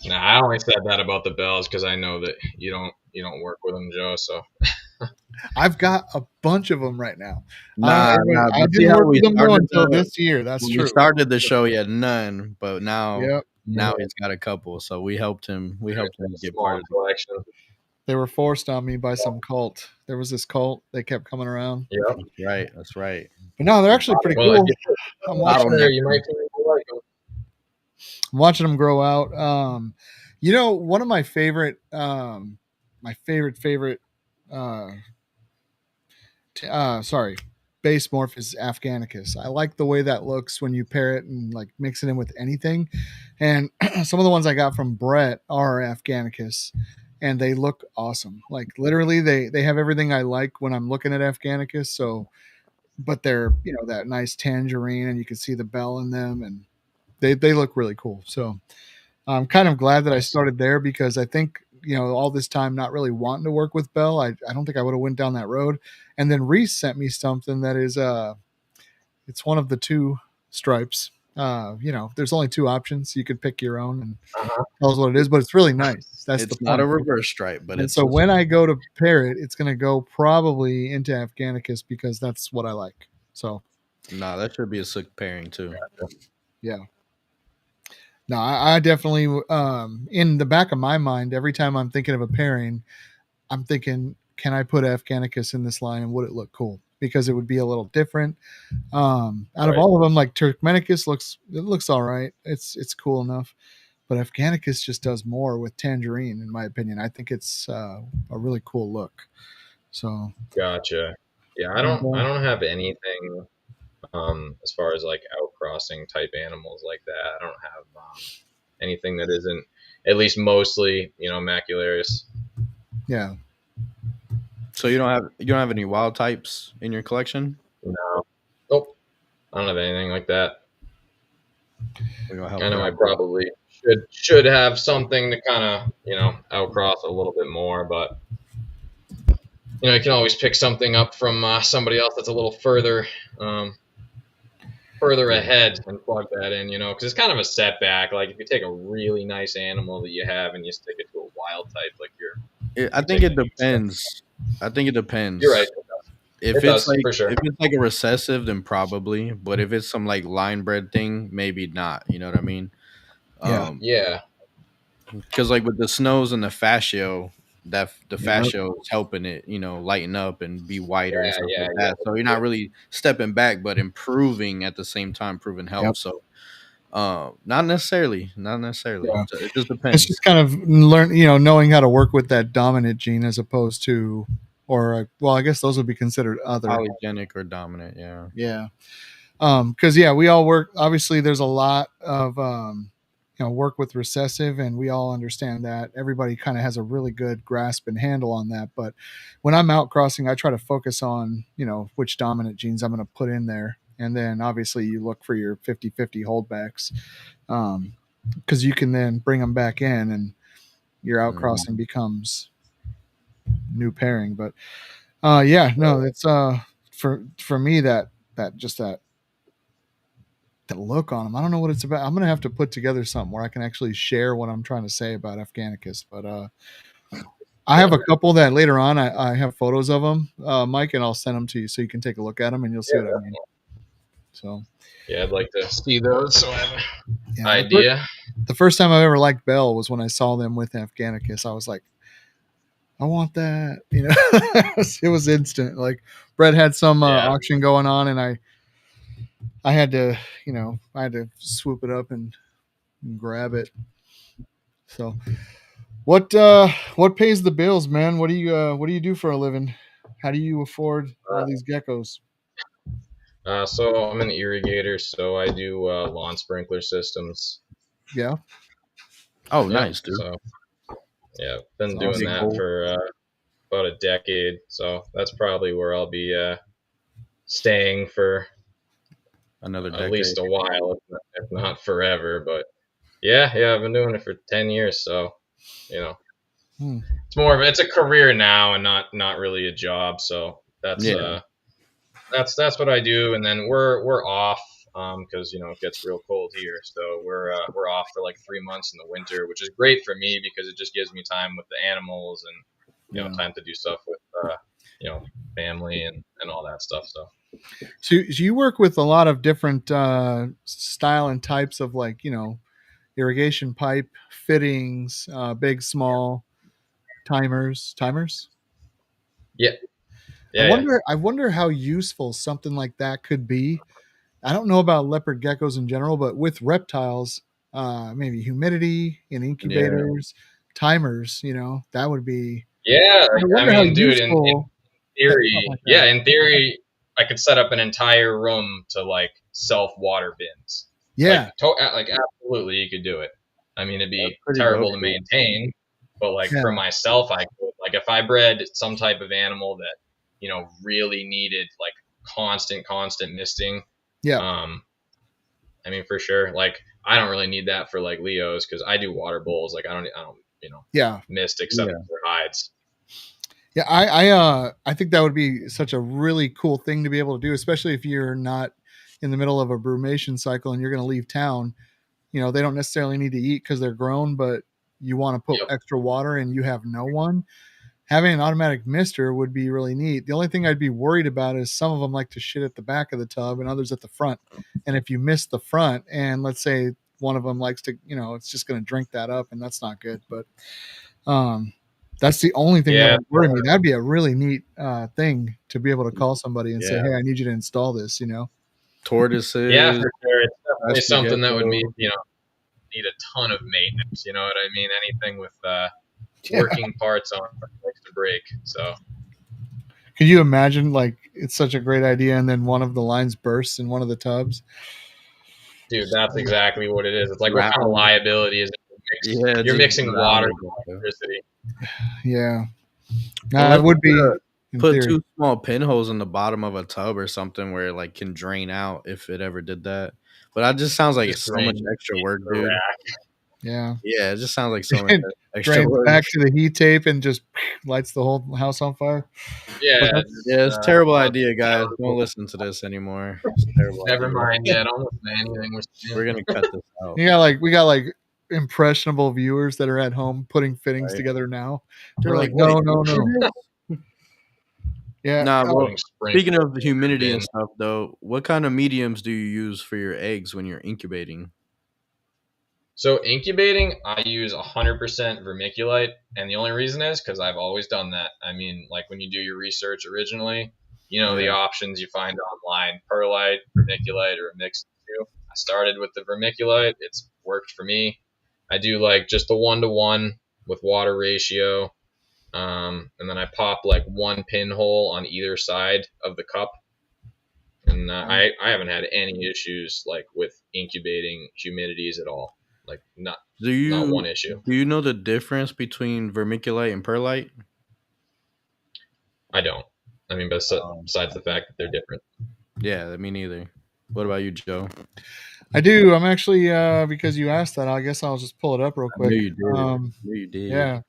Nah, I only said that about the Bells because I know that you don't work with them, Joe. So I've got a bunch of them right now. I didn't work with them until this year. That's true. We started the show, he had none, but now he's got a couple. So we helped him. We helped him get part of the collection. They were forced on me by some cult. There was this cult. They kept coming around. Yeah, that's right. But no, they're actually pretty cool. I'm watching them grow out. One of my favorite, base morph is Afghanicus. I like the way that looks when you pair it and like mix it in with anything. And some of the ones I got from Brett are Afghanicus, and they look awesome. Like literally, they have everything I like when I'm looking at Afghanicus. So, but they're that nice tangerine, and you can see the bell in them, and they look really cool. So I'm kind of glad that I started there because I think all this time not really wanting to work with Bell, I don't think I would have went down that road. And then Riys sent me something that is it's one of the 2 stripes. There's only 2 options. You could pick your own and tell us what it is, but it's really nice. It's not a reverse stripe, but so when I go to pair it, it's going to go probably into Afghanicus because that's what I like. So that should be a sick pairing too. Yeah. No, I definitely, in the back of my mind, every time I'm thinking of a pairing, I'm thinking, can I put Afghanicus in this line and would it look cool? Because it would be a little different. Out of all of them, like Turkmenicus looks all right. It's cool enough. But Afghanicus just does more with tangerine, in my opinion. I think it's a really cool look. So gotcha. Yeah, I don't have anything as far as like outcrossing type animals like that. I don't have anything that isn't at least mostly macularis. Yeah. So you don't have any wild types in your collection? No. Nope. I don't have anything like that. I know I probably should have something to kind of outcross a little bit more, but you can always pick something up from somebody else that's a little further ahead and plug that in, because it's kind of a setback. Like if you take a really nice animal that you have and you stick it to a wild type, like I think it depends. You're right. If it's like a recessive, then probably. But if it's some like line bred thing, maybe not. You know what I mean? Yeah. Because like with the Snows and the Fascio, that the fascia is helping it, lighten up and be whiter and stuff like that. So you're not really stepping back, but improving at the same time, improving health. Yep. So not necessarily. Yeah. It just depends. It's just kind of knowing how to work with that dominant gene as opposed to, or well, I guess those would be considered other polygenic or dominant. Yeah. Yeah. Because we all work. Obviously, there's a lot of work with recessive, and we all understand that. Everybody kind of has a really good grasp and handle on that. But when I'm out crossing, I try to focus on which dominant genes I'm going to put in there, and then obviously you look for your 50-50 holdbacks, because you can then bring them back in, and your out crossing becomes new pairing. But it's for me that look on them. I don't know what it's about. I'm going to have to put together something where I can actually share what I'm trying to say about Afghanicus. But I have a couple that later on I have photos of them, Mike, and I'll send them to you so you can take a look at them and you'll see what I mean. So I'd like to see those. So I have an idea. The first time I ever liked Bell was when I saw them with Afghanicus. I was like, I want that. It was instant. Like Brett had some auction going on, and I had to, I had to swoop it up and grab it. So, what pays the bills, man? What do you do for a living? How do you afford all these geckos? So I'm an irrigator, so I do lawn sprinkler systems. Yeah. Oh, nice, dude. So, been doing that for about a decade. So that's probably where I'll be staying for another decade. At least a while, if not forever. But I've been doing it for 10 years, so it's more of it's a career now and not really a job. So that's what I do. And then we're off because it gets real cold here, so we're off for like 3 months in the winter, which is great for me because it just gives me time with the animals and time to do stuff with family and all that stuff. So you work with a lot of different style and types of irrigation pipe fittings, big, small, timers. Yeah. I wonder how useful something like that could be. I don't know about leopard geckos in general, but with reptiles, maybe humidity in incubators, timers, that would be. Yeah, I mean, dude, in theory, in theory, I could set up an entire room to self water bins. Yeah, absolutely, you could do it. I mean, it'd be terrible to maintain, but for myself, I could. If I bred some type of animal that really needed constant misting. Yeah. I mean, for sure. I don't really need that for Leos because I do water bowls. I don't mist except for hides. Yeah, I think that would be such a really cool thing to be able to do, especially if you're not in the middle of a brumation cycle and you're going to leave town. They don't necessarily need to eat because they're grown, but you want to put extra water and you have no one. Having an automatic mister would be really neat. The only thing I'd be worried about is some of them like to shit at the back of the tub and others at the front. And if you miss the front and let's say one of them likes to, it's just going to drink that up and that's not good. But that's the only thing that would worry me. That'd be a really neat thing to be able to call somebody and say, hey, I need you to install this, Tortoises. Yeah, for sure. It's definitely something that would need a ton of maintenance. You know what I mean? Anything with working parts on likes to break. So could you imagine it's such a great idea and then one of the lines bursts in one of the tubs? Dude, that's exactly what it is. It's what kind of liability is it? You're mixing water with electricity. Yeah. It would be put theory. 2 small pinholes in the bottom of a tub or something where it can drain out if it ever did that. But that just sounds like it's so much extra work, dude. Yeah. Yeah, it just sounds like so much extra work. Back to the heat tape and just lights the whole house on fire. Yeah. It's a terrible idea, guys. Don't listen to this anymore. Never mind. Yeah, don't listen to anything we're going to cut this out. We got impressionable viewers that are at home putting fittings together now. They're no. Yeah. Nah, speaking of humidity and stuff, though, what kind of mediums do you use for your eggs when you're incubating? So incubating, I use 100% vermiculite, and the only reason is because I've always done that. I mean, like when you do your research originally, the options you find online: perlite, vermiculite, or a mix of the two. I started with the vermiculite; it's worked for me. I do like just the 1-to-1 with water ratio, and then I pop like one pinhole on either side of the cup. And I haven't had any issues like with incubating humidities at all. Like not one issue. Do you know the difference between vermiculite and perlite? I don't. I mean, besides the fact that they're different. Yeah, me neither. What about you, Joe? I do. I'm actually because you asked that. I guess I'll just pull it up real quick. I knew you did. Yeah.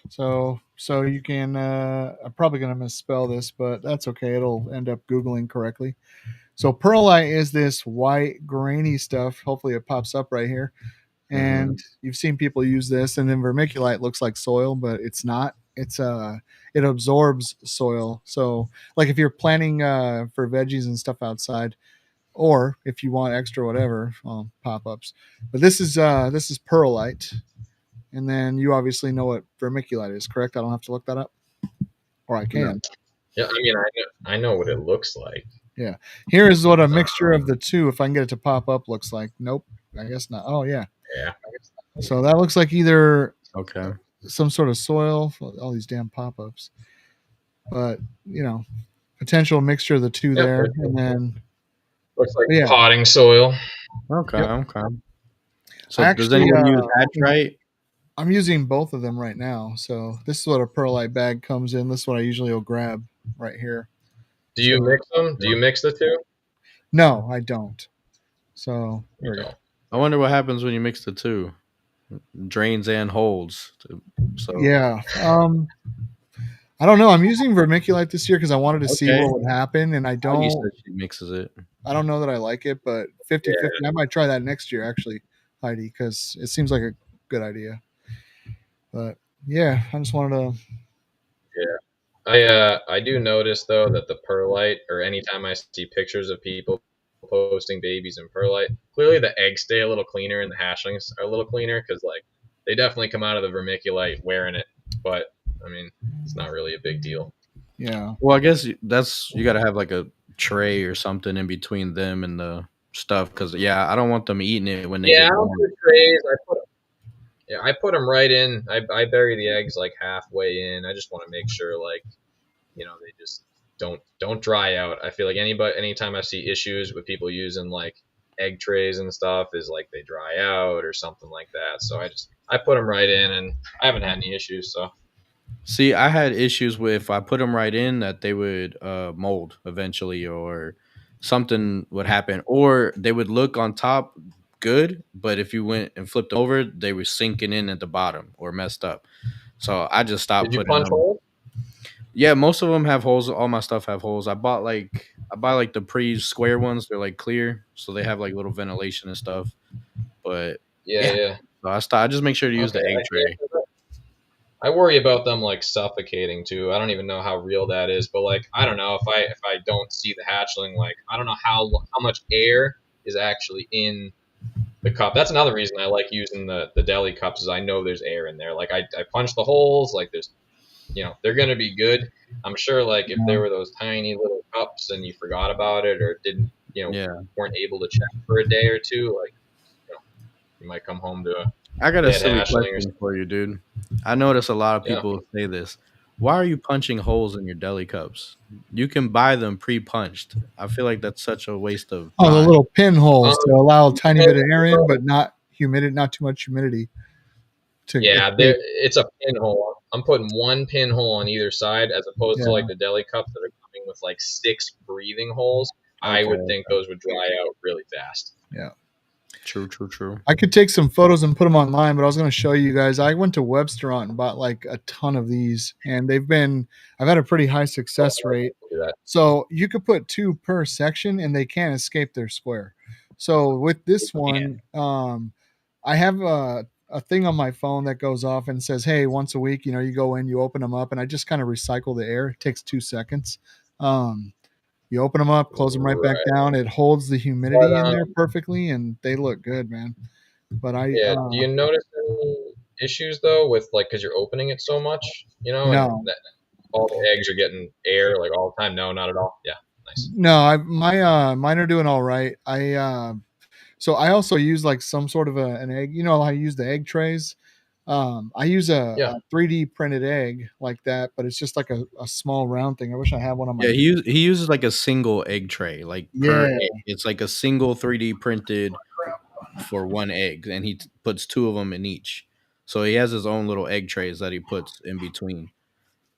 So you can. I'm probably gonna misspell this, but that's okay. It'll end up Googling correctly. So perlite is this white grainy stuff. Hopefully it pops up right here. And you've seen people use this, and then vermiculite looks like soil, but it's not. It's it absorbs soil. So like if you're planting for veggies and stuff outside, or if you want extra whatever pop-ups. But this is perlite, and then you obviously know what vermiculite is, correct? I don't have to look that up, or I can. Yeah, I mean I know what it looks like. Yeah, here is what a mixture of the two, if I can get it to pop up, looks like. Nope, I guess not. Oh yeah. Yeah. So that looks like either some sort of soil. All these damn pop-ups, but potential mixture of the two there, and then looks like potting soil. Okay. So does anyone use Hatchite? I'm using both of them right now. So this is what a perlite bag comes in. This is what I usually will grab right here. Do you mix them? Do you mix the two? No, I don't. So there we go. I wonder what happens when you mix the two. Drains and holds. So yeah. I don't know. I'm using vermiculite this year because I wanted to see what would happen, and I don't. You said she mixes it. I don't know that I like it, but 50-50. I might try that next year, actually, Heidi, because it seems like a good idea. But yeah, I just wanted to. Yeah, I do notice though that the perlite, or anytime I see pictures of people posting babies in perlite, clearly the eggs stay a little cleaner and the hatchlings are a little cleaner because like they definitely come out of the vermiculite wearing it, but I mean it's not really a big deal. Yeah. Well, I guess you got to have like a tray or something in between them and the stuff because I don't want them eating it when they get I don't put trays. I put them right in. I bury the eggs like halfway in. I just want to make sure like they just don't dry out. I feel like anytime I see issues with people using like egg trays and stuff is like they dry out or something like that. So I put them right in, and I haven't had any issues. So see, I had issues with if I put them right in that they would mold eventually, or something would happen, or they would look on top good, but if you went and flipped them over, they were sinking in at the bottom or messed up. So I just stopped. Did you punch holes? Yeah, most of them have holes. All my stuff have holes. I buy like the pre-square ones. They're like clear, so they have like little ventilation and stuff. But yeah. So I just make sure to use the egg tray. I worry about them like suffocating too. I don't even know how real that is, but like I don't know if I don't see the hatchling, like I don't know how much air is actually in the cup. That's another reason I like using the deli cups is I know there's air in there. Like I punch the holes, like there's they're going to be good. I'm sure like if there were those tiny little cups and you forgot about it or didn't, weren't able to check for a day or two, like, you might come home to I got a silly question for you, dude. I notice a lot of people say this. Why are you punching holes in your deli cups? You can buy them pre-punched. I feel like that's such a waste of time. The little pinholes to allow a tiny bit of air in, but not too much humidity. It's a pinhole. I'm putting one pinhole on either side as opposed to like the deli cups that are coming with like 6 breathing holes. I would think those would dry out really fast. Yeah. True. I could take some photos and put them online, but I was going to show you guys. I went to Webstaurant and bought like a ton of these, and I've had a pretty high success rate. So you could put 2 per section, and they can't escape their square. So with this one, I have a thing on my phone that goes off and says, hey, once a week, you go in, you open them up, and I just kind of recycle the air. It takes 2 seconds. You open them up, close them right back down. It holds the humidity in there perfectly, and they look good, man. But Do you notice any issues though with like because you're opening it so much, and no, that all the eggs are getting air like all the time? No, not at all. Yeah, nice. no, mine are doing all right. So I also use like some sort of an egg. You know, I use the egg trays. I use Yeah. a 3D printed egg like that, but it's just like a small round thing. I wish I had one on my. Yeah, he uses like a single egg tray, like per Yeah, egg. It's like a single 3D printed for one egg, and puts two of them in each. So he has his own little egg trays that he puts in between.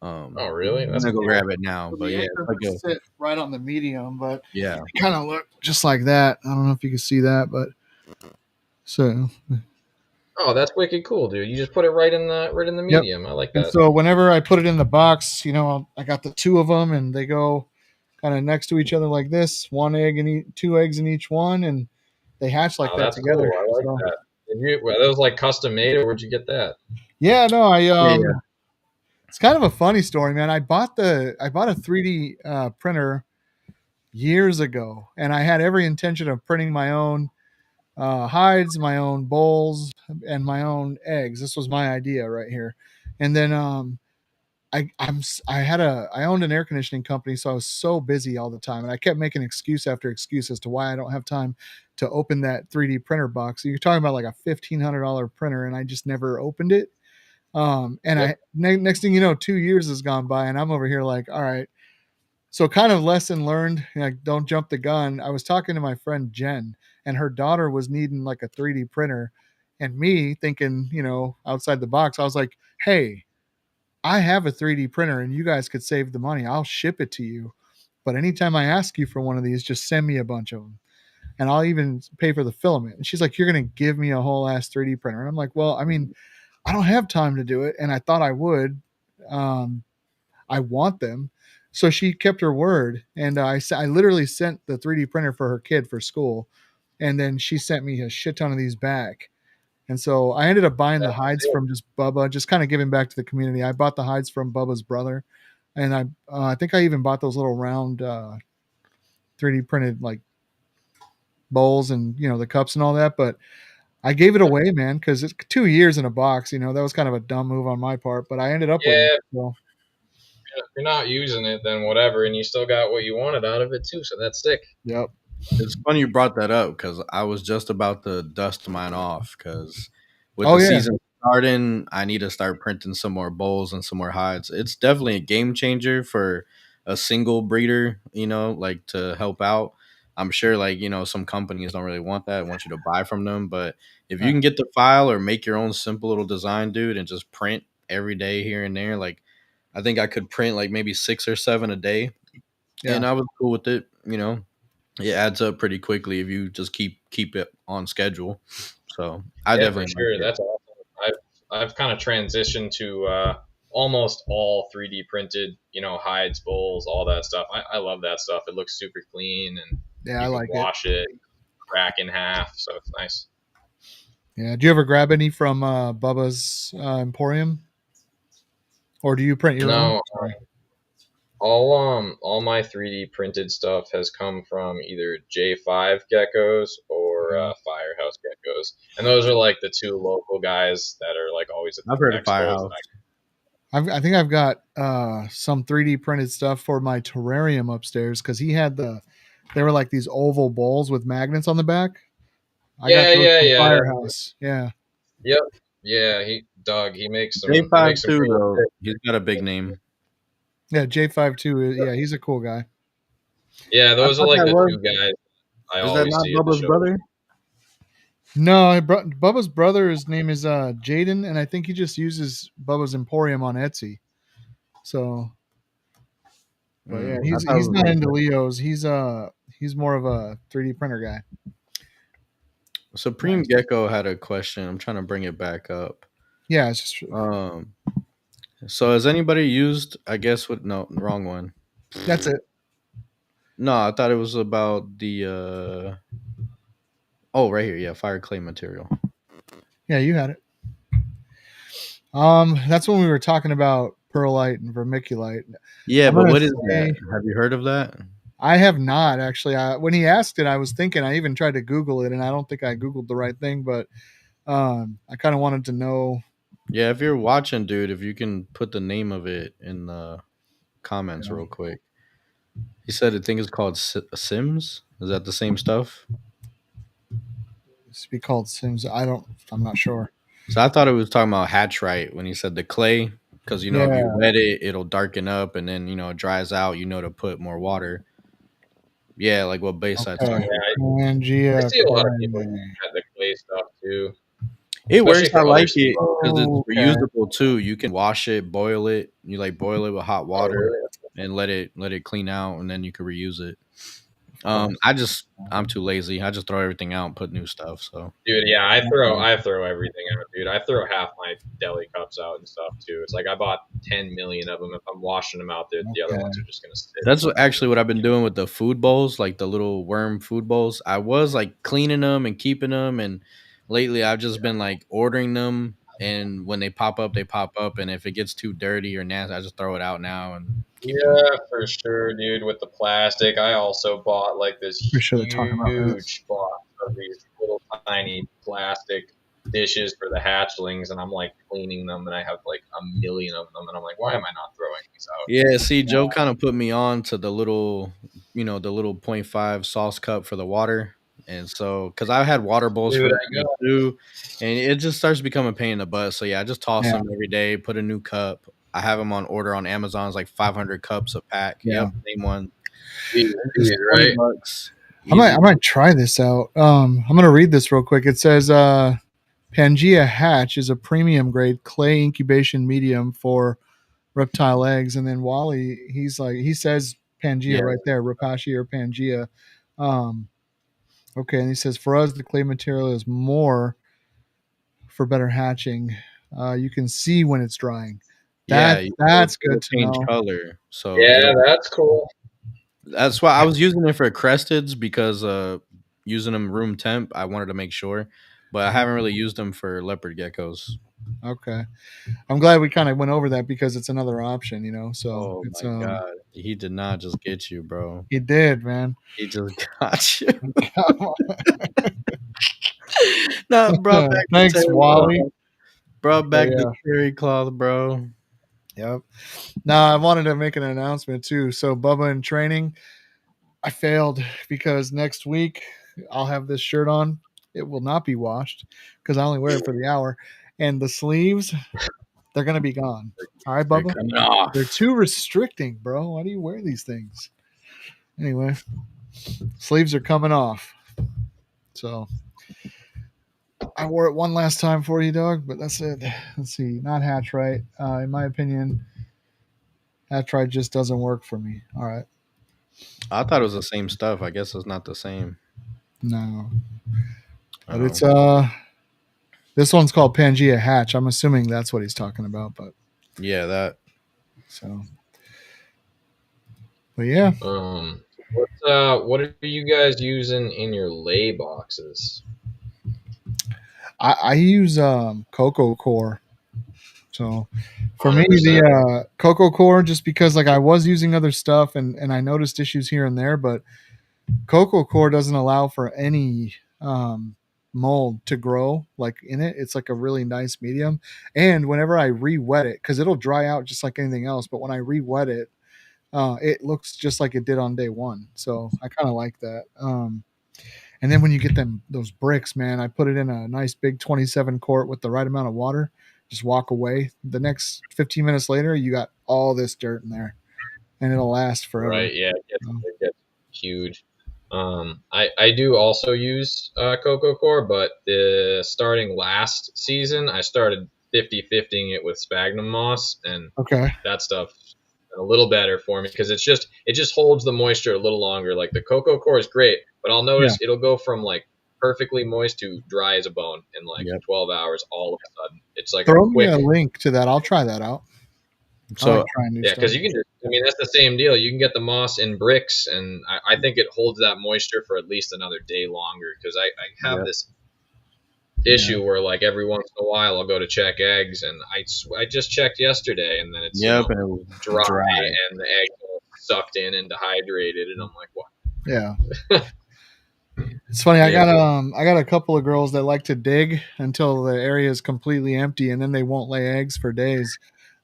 Oh, really? I'm That's gonna go cool. grab it now, so but the yeah, egg it's like doesn't a sit right on the medium, but yeah. it kind of look just like that. I don't know if you can see that, but so Oh, that's wicked cool, dude. You just put it right in the yep. medium. I like And that. so whenever I put it in the box, I got the two of them, and they go kind of next to each other like this. One egg in two eggs in each one, and they hatch like Oh, that that's cool. together. I like So that. Were those like custom made, or where'd you get that? yeah, no, Yeah, yeah. it's kind of a funny story, man. I bought a 3D printer years ago, and I had every intention of printing my own hides, my own bowls, and my own eggs. This was my idea right here. And then I owned an air conditioning company, so I was so busy all the time, and I kept making excuse after excuse as to why I don't have time to open that 3D printer box. So you're talking about like a $1,500 printer, and I just never opened it. And Yep. next thing you know, 2 years has gone by, and I'm over here like, all right. So kind of lesson learned, like don't jump the gun. I was talking to my friend Jen, and her daughter was needing like a 3D printer, and me thinking, outside the box, I was like, hey, I have a 3D printer, and you guys could save the money. I'll ship it to you. But anytime I ask you for one of these, just send me a bunch of them. And I'll even pay for the filament. And she's like, you're going to give me a whole ass 3D printer. And I'm like, well, I mean, I don't have time to do it. And I thought I would. Um, I want them. So she kept her word. And I literally sent the 3D printer for her kid for school. And then she sent me a shit ton of these back. And so I ended up buying the That's hides sick. from just Bubba, just kind of giving back to the community. I bought the hides from Bubba's brother. And I think I even bought those little round 3D printed like bowls and the cups and all that. But I gave it away, man, because it's 2 years in a box. That was kind of a dumb move on my part, but I ended up with it. Yeah, So, if you're not using it, then whatever, and you still got what you wanted out of it too. So that's sick. yep. It's funny you brought that up because I was just about to dust mine off because with Oh the yeah, season starting, I need to start printing some more bowls and some more hides. It's definitely a game changer for a single breeder, like to help out. I'm sure, like, some companies don't really want that, want you to buy from them. But if you can get the file or make your own simple little design, dude, and just print every day here and there, like, I think I could print like maybe 6 or 7 a day, yeah, and I was cool with it. It adds up pretty quickly if you just keep it on schedule. So I Yeah, for definitely like sure. it. That's awesome. I've kind of transitioned to almost all 3D printed, hides, bowls, all that stuff. I love that stuff. It looks super clean, and yeah. I you can like it. wash it, crack in half, so it's nice. Yeah. Do you ever grab any from Bubba's Emporium, or do you print your own? No, all my 3D printed stuff has come from either J5 geckos or Okay. Firehouse geckos, and those are like the two local guys that are like always at I've the heard of expos. Firehouse. I think I've got some 3D printed stuff for my terrarium upstairs because they were like these oval bowls with magnets on the back. I got Yeah, those yeah, from yeah. Firehouse. Yeah. Yep. Yeah, Doug, he makes J some five too really though. sick. He's got a big name. Yeah. J52. Yeah. He's a cool guy. Yeah, I those are thought like that the was. two guys I Is that always not see at the Bubba's show. brother? No, Bubba's brother, his name is Jaden, and I think he just uses Bubba's Emporium on Etsy. So, but yeah, I he's thought it he's was not Bubba's into brother. Leos. He's more of a 3D printer guy. Supreme Nice. Gecko had a question. I'm trying to bring it back up. Yeah, it's just Um, so has anybody used? I guess what? No, wrong one. that's it. No, I thought it was about the. Oh, right here. Yeah, fire clay material. Yeah, you had it. That's when we were talking about perlite and vermiculite. Yeah, I'm but gonna what is that? say Have you heard of that? I have not actually. When he asked it, I was thinking. I even tried to Google it, and I don't think I Googled the right thing. But I kind of wanted to know. Yeah, if you're watching, dude, if you can put the name of it in the comments real quick. He said the thing is called Sims. Is that the same stuff? It's be called Sims. I'm not sure. So I thought it was talking about hatch right when he said the clay, because if you wet it, it'll darken up, and then it dries out. To put more water. Yeah, like what Bayside's talking about. I see a lot of people have the clay stuff too. It works. I like it because it's reusable too. You can wash it, boil it. You boil it with hot water and let it clean out, and then you can reuse it. I'm too lazy. I just throw everything out and put new stuff. So, dude, yeah, I throw everything out, dude. I throw half my deli cups out and stuff too. It's like I bought 10 million of them. If I'm washing them out, there, the other ones are just gonna sit. That's actually what I've been doing with the food bowls, like the little worm food bowls. I was cleaning them and keeping them, and lately I've just been ordering them. And when they pop up, and if it gets too dirty or nasty, I just throw it out now. And yeah, for sure, dude. With the plastic, I also bought this huge box of these little tiny plastic dishes for the hatchlings, and I'm cleaning them, and I have a million of them, and I'm like, why am I not throwing these out? Yeah, see, Joe kind of put me on to the little, the little 0.5 sauce cup for the water. And so, because I had water bowls for too, and it just starts becoming a pain in the butt. So yeah, I just toss them every day, put a new cup. I have them on order on Amazon. It's 500 cups a pack. Yep, same one. Right. I might try this out. I'm gonna read this real quick. It says Pangea Hatch is a premium grade clay incubation medium for reptile eggs. And then Wally, he says Pangea right there, Rapashi or Pangea. Okay, and he says, for us, the clay material is more for better hatching. You can see when it's drying. That's good to know. Color. So yeah, that's cool. That's why I was using it for cresteds, because using them room temp, I wanted to make sure. But I haven't really used them for leopard geckos. Okay. I'm glad we kind of went over that, because it's another option, so it's my God. He did not just get you, bro. He did, man. He just got you. No, brought back thanks, Wally. Brought back the terry cloth, bro. Yep. Now I wanted to make an announcement too. So Bubba in training, I failed because next week I'll have this shirt on. It will not be washed because I only wear it for the hour. And the sleeves, they're going to be gone. All right, Bubba? They're too restricting, bro. Why do you wear these things? Anyway, sleeves are coming off. So I wore it one last time for you, dog, but that's it. Let's see. Not hatch right. In my opinion, hatch right just doesn't work for me. All right. I thought it was the same stuff. I guess it's not the same. No. But it's this one's called Pangea Hatch. I'm assuming that's what he's talking about, but yeah, that. So, but yeah. What are you guys using in your lay boxes? I use Coco Core. So for 100%. Me, the Coco Core, just because I was using other stuff and I noticed issues here and there, but Coco Core doesn't allow for any mold to grow in it. It's a really nice medium. And whenever I re-wet it, because it'll dry out just like anything else, but when I re-wet it, it looks just like it did on day one. So I kind of like that. And then when you get those bricks, man, I put it in a nice big 27 quart with the right amount of water. Just walk away. The next 15 minutes later, you got all this dirt in there, and it'll last forever. Right? Yeah, it gets huge. I do also use Coco Core, but starting last season, I started 50-50ing it with sphagnum moss, and that stuff a little better for me because it just holds the moisture a little longer. The Coco Core is great, but I'll notice it'll go from perfectly moist to dry as a bone in 12 hours all of a sudden. It's throw me a link to that. I'll try that out. So because you can that's the same deal. You can get the moss in bricks, and I think it holds that moisture for at least another day longer because I have this issue where every once in a while I'll go to check eggs, and I just checked yesterday, and then it's and it was dry, and the eggs are sucked in and dehydrated, and I'm like, what? Yeah. It's funny. Yeah. I got a couple of girls that like to dig until the area is completely empty, and then they won't lay eggs for days.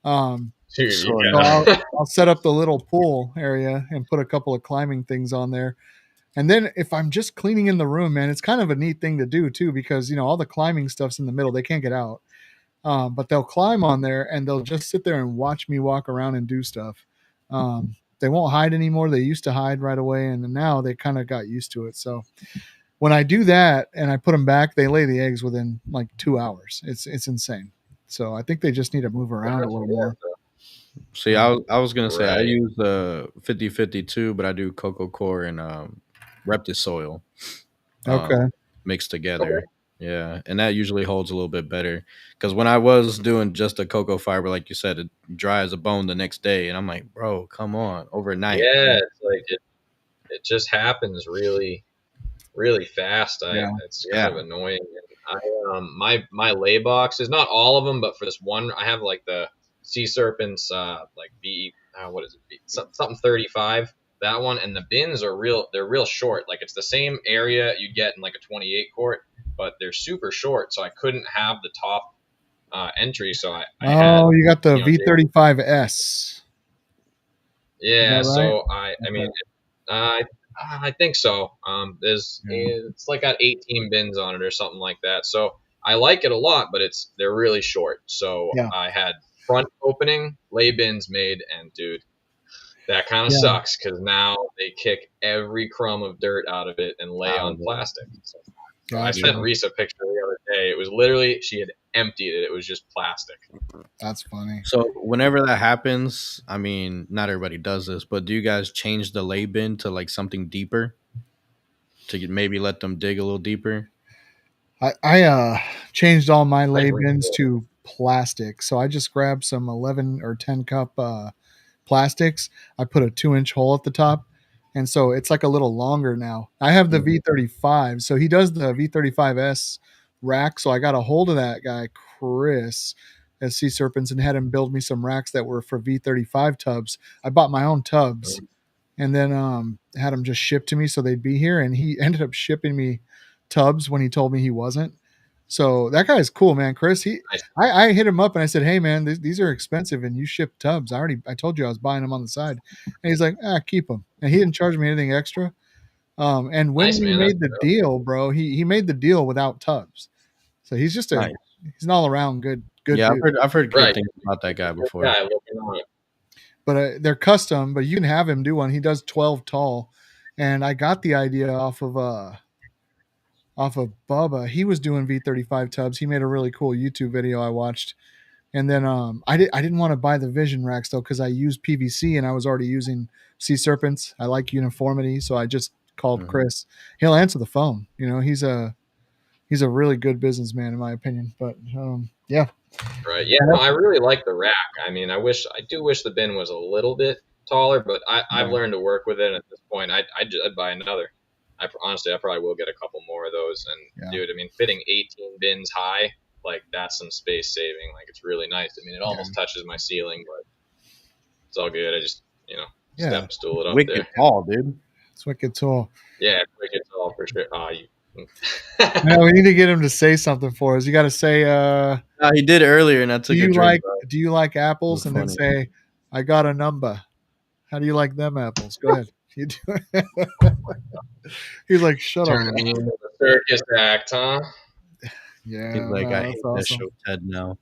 Um, You So so got- I'll set up the little pool area and put a couple of climbing things on there. And then if I'm just cleaning in the room, man, it's kind of a neat thing to do too, because all the climbing stuff's in the middle. They can't get out. But they'll climb on there and they'll just sit there and watch me walk around and do stuff. They won't hide anymore. They used to hide right away, and now they kind of got used to it. So when I do that and I put them back, they lay the eggs within like 2 hours. It's insane. So I think they just need to move around a little more. See, I was gonna say I Right. use the 50/50 too, but I do cocoa core and reptis soil Okay. mixed together. Yeah, and that usually holds a little bit better because when I was doing just a cocoa fiber, like you said, it dry as a bone the next day, and I'm like, bro, come on, overnight. Yeah, it's like it just happens really, really fast. Yeah. It's kind of annoying. My lay boxes, not all of them, but for this one, I have like the sea serpents, like what is it, something 35. That one, and the bins are real. They're real short. Like it's the same area you'd get in like a 28 quart, but they're super short. So I couldn't have the top entry. So I had, You got the you know, V35S. yeah. Is that So right? I mean, I think so. It's like got 18 bins on it or something like that. So I like it a lot, but they're really short. So Yeah. I had front opening lay bins made, and dude, that kind of Yeah. sucks because now they kick every crumb of dirt out of it and lay Out on of it. plastic. So I Gotcha. sent Reese a picture the other day. It was literally, she had emptied it. It was just plastic. That's funny. So whenever that happens, I mean, not everybody does this, but do you guys change the lay bin to like something deeper to maybe let them dig a little deeper? I changed all my lay agree. bins to plastic. So I just grabbed some 11 or 10 cup plastics. I put a 2-inch hole at the top. And so it's like a little longer now. I have the V35. So he does the V35S rack. So I got a hold of that guy, Chris, at Sea Serpents, and had him build me some racks that were for V35 tubs. I bought my own tubs and then had them just shipped to me so they'd be here. And he ended up shipping me tubs when he told me he wasn't. So that guy's cool, man. Chris, I hit him up and I said, "Hey, man, these are expensive, and you ship tubs. I told you I was buying them on the side." And he's like, "Keep them." And he didn't charge me anything extra. And when Nice, we man. made the deal, bro, he made the deal without tubs. So he's just Nice. he's an all around good Yeah, dude. I've heard good Right. things about that guy before. Guy looking on it. But they're custom. But you can have him do one. He does 12 tall, and I got the idea off of Bubba. He was doing V35 tubs. He made a really cool YouTube video I watched. And then I didn't want to buy the Vision racks though because I use PVC and I was already using Sea Serpents. I like uniformity, so I just called Chris. He'll answer the phone. He's a really good businessman in my opinion. But yeah. Right. Yeah. No, I really like the rack. I mean, I do wish the bin was a little bit taller, but I've learned to work with it. At this point, I'd buy another. Honestly, I probably will get a couple more of those. And dude, I mean, fitting 18 bins high, like that's some space saving. Like it's really nice. I mean, it almost touches my ceiling, but it's all good. I just step stool it up wicked there. tall, dude. It's wicked tall. Yeah, wicked tall for sure. Now we need to get him to say something for us. You got to say, No, he did earlier, and I took a drink. do you like apples? It And was then say, I got a number. How do you like them apples? Go ahead. You do it. He's like, shut up. Turn into the circus act, huh? Yeah. He's like, I hate awesome. that show, Ted. Now.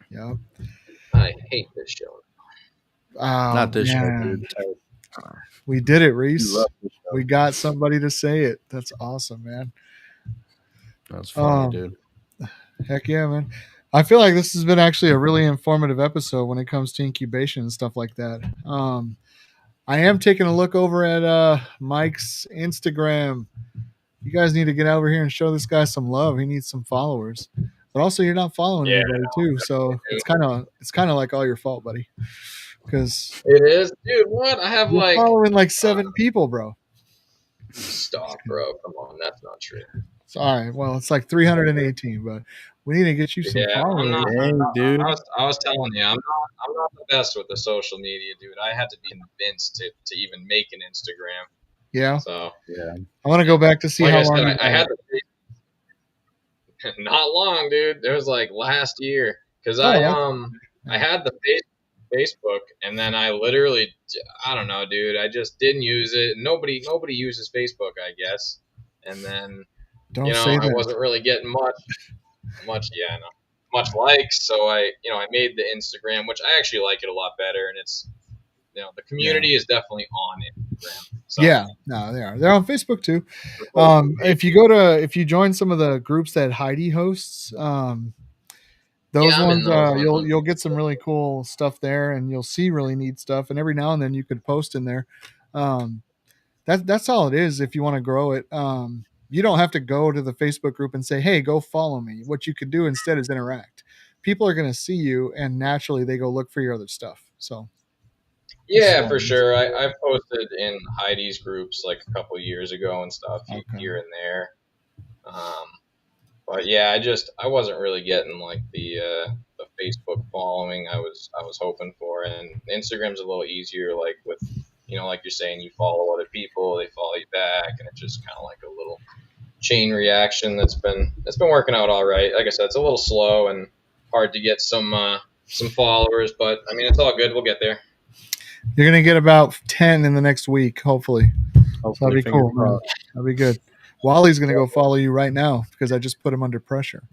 Yeah. I hate this show. Oh, Not this show, man. dude. We did it, You Reese. love this show. We got somebody to say it. That's awesome, man. That's funny, dude. Heck yeah, man. I feel like this has been actually a really informative episode when it comes to incubation and stuff like that. I am taking a look over at Mike's Instagram. You guys need to get over here and show this guy some love. He needs some followers. But also you're not following anybody too, so it's kind of like all your fault, buddy. Because it is, dude. What? I have like following like 7 people, bro. Stop, bro. Come on, that's not true. It's all right. Well, it's like 318, but we need to get you some followers. Dude. I was telling you, I'm not the best with the social media, dude. I had to be convinced to even make an Instagram. Yeah. So Yeah. I want to go back to see like how I said, long. I had the not long, dude. It was like last year because I had the Facebook, and then I literally, I don't know, dude. I just didn't use it. Nobody uses Facebook, I guess. And then Don't say I that. wasn't really getting yeah, no, much likes. So I made the Instagram, which I actually like it a lot better, and it's the community is definitely on Instagram. So Yeah, no, they are. They're on Facebook too. If you join some of the groups that Heidi hosts, those yeah, I'm in ones, those ones. you'll get some really cool stuff there, and you'll see really neat stuff. And every now and then you could post in there. Um, that's all it is. If you want to grow it, you don't have to go to the Facebook group and say, "Hey, go follow me." What you could do instead is interact. People are going to see you, and naturally they go look for your other stuff. So Yeah, for sure. I've posted in Heidi's groups like a couple years ago and stuff Okay. here and there. But yeah, I wasn't really getting like the Facebook following I was hoping for, and Instagram's a little easier. Like with like you're saying, you follow other people, they follow you back, and it's just kind of like a little chain reaction that's been working out all right. Like I said, it's a little slow and hard to get some followers, but I mean it's all good. We'll get there. You're gonna get about 10 in the next week, hopefully. So that'll be fingers cool, man. crossed. That'll be good. Wally's gonna go follow you right now because I just put him under pressure.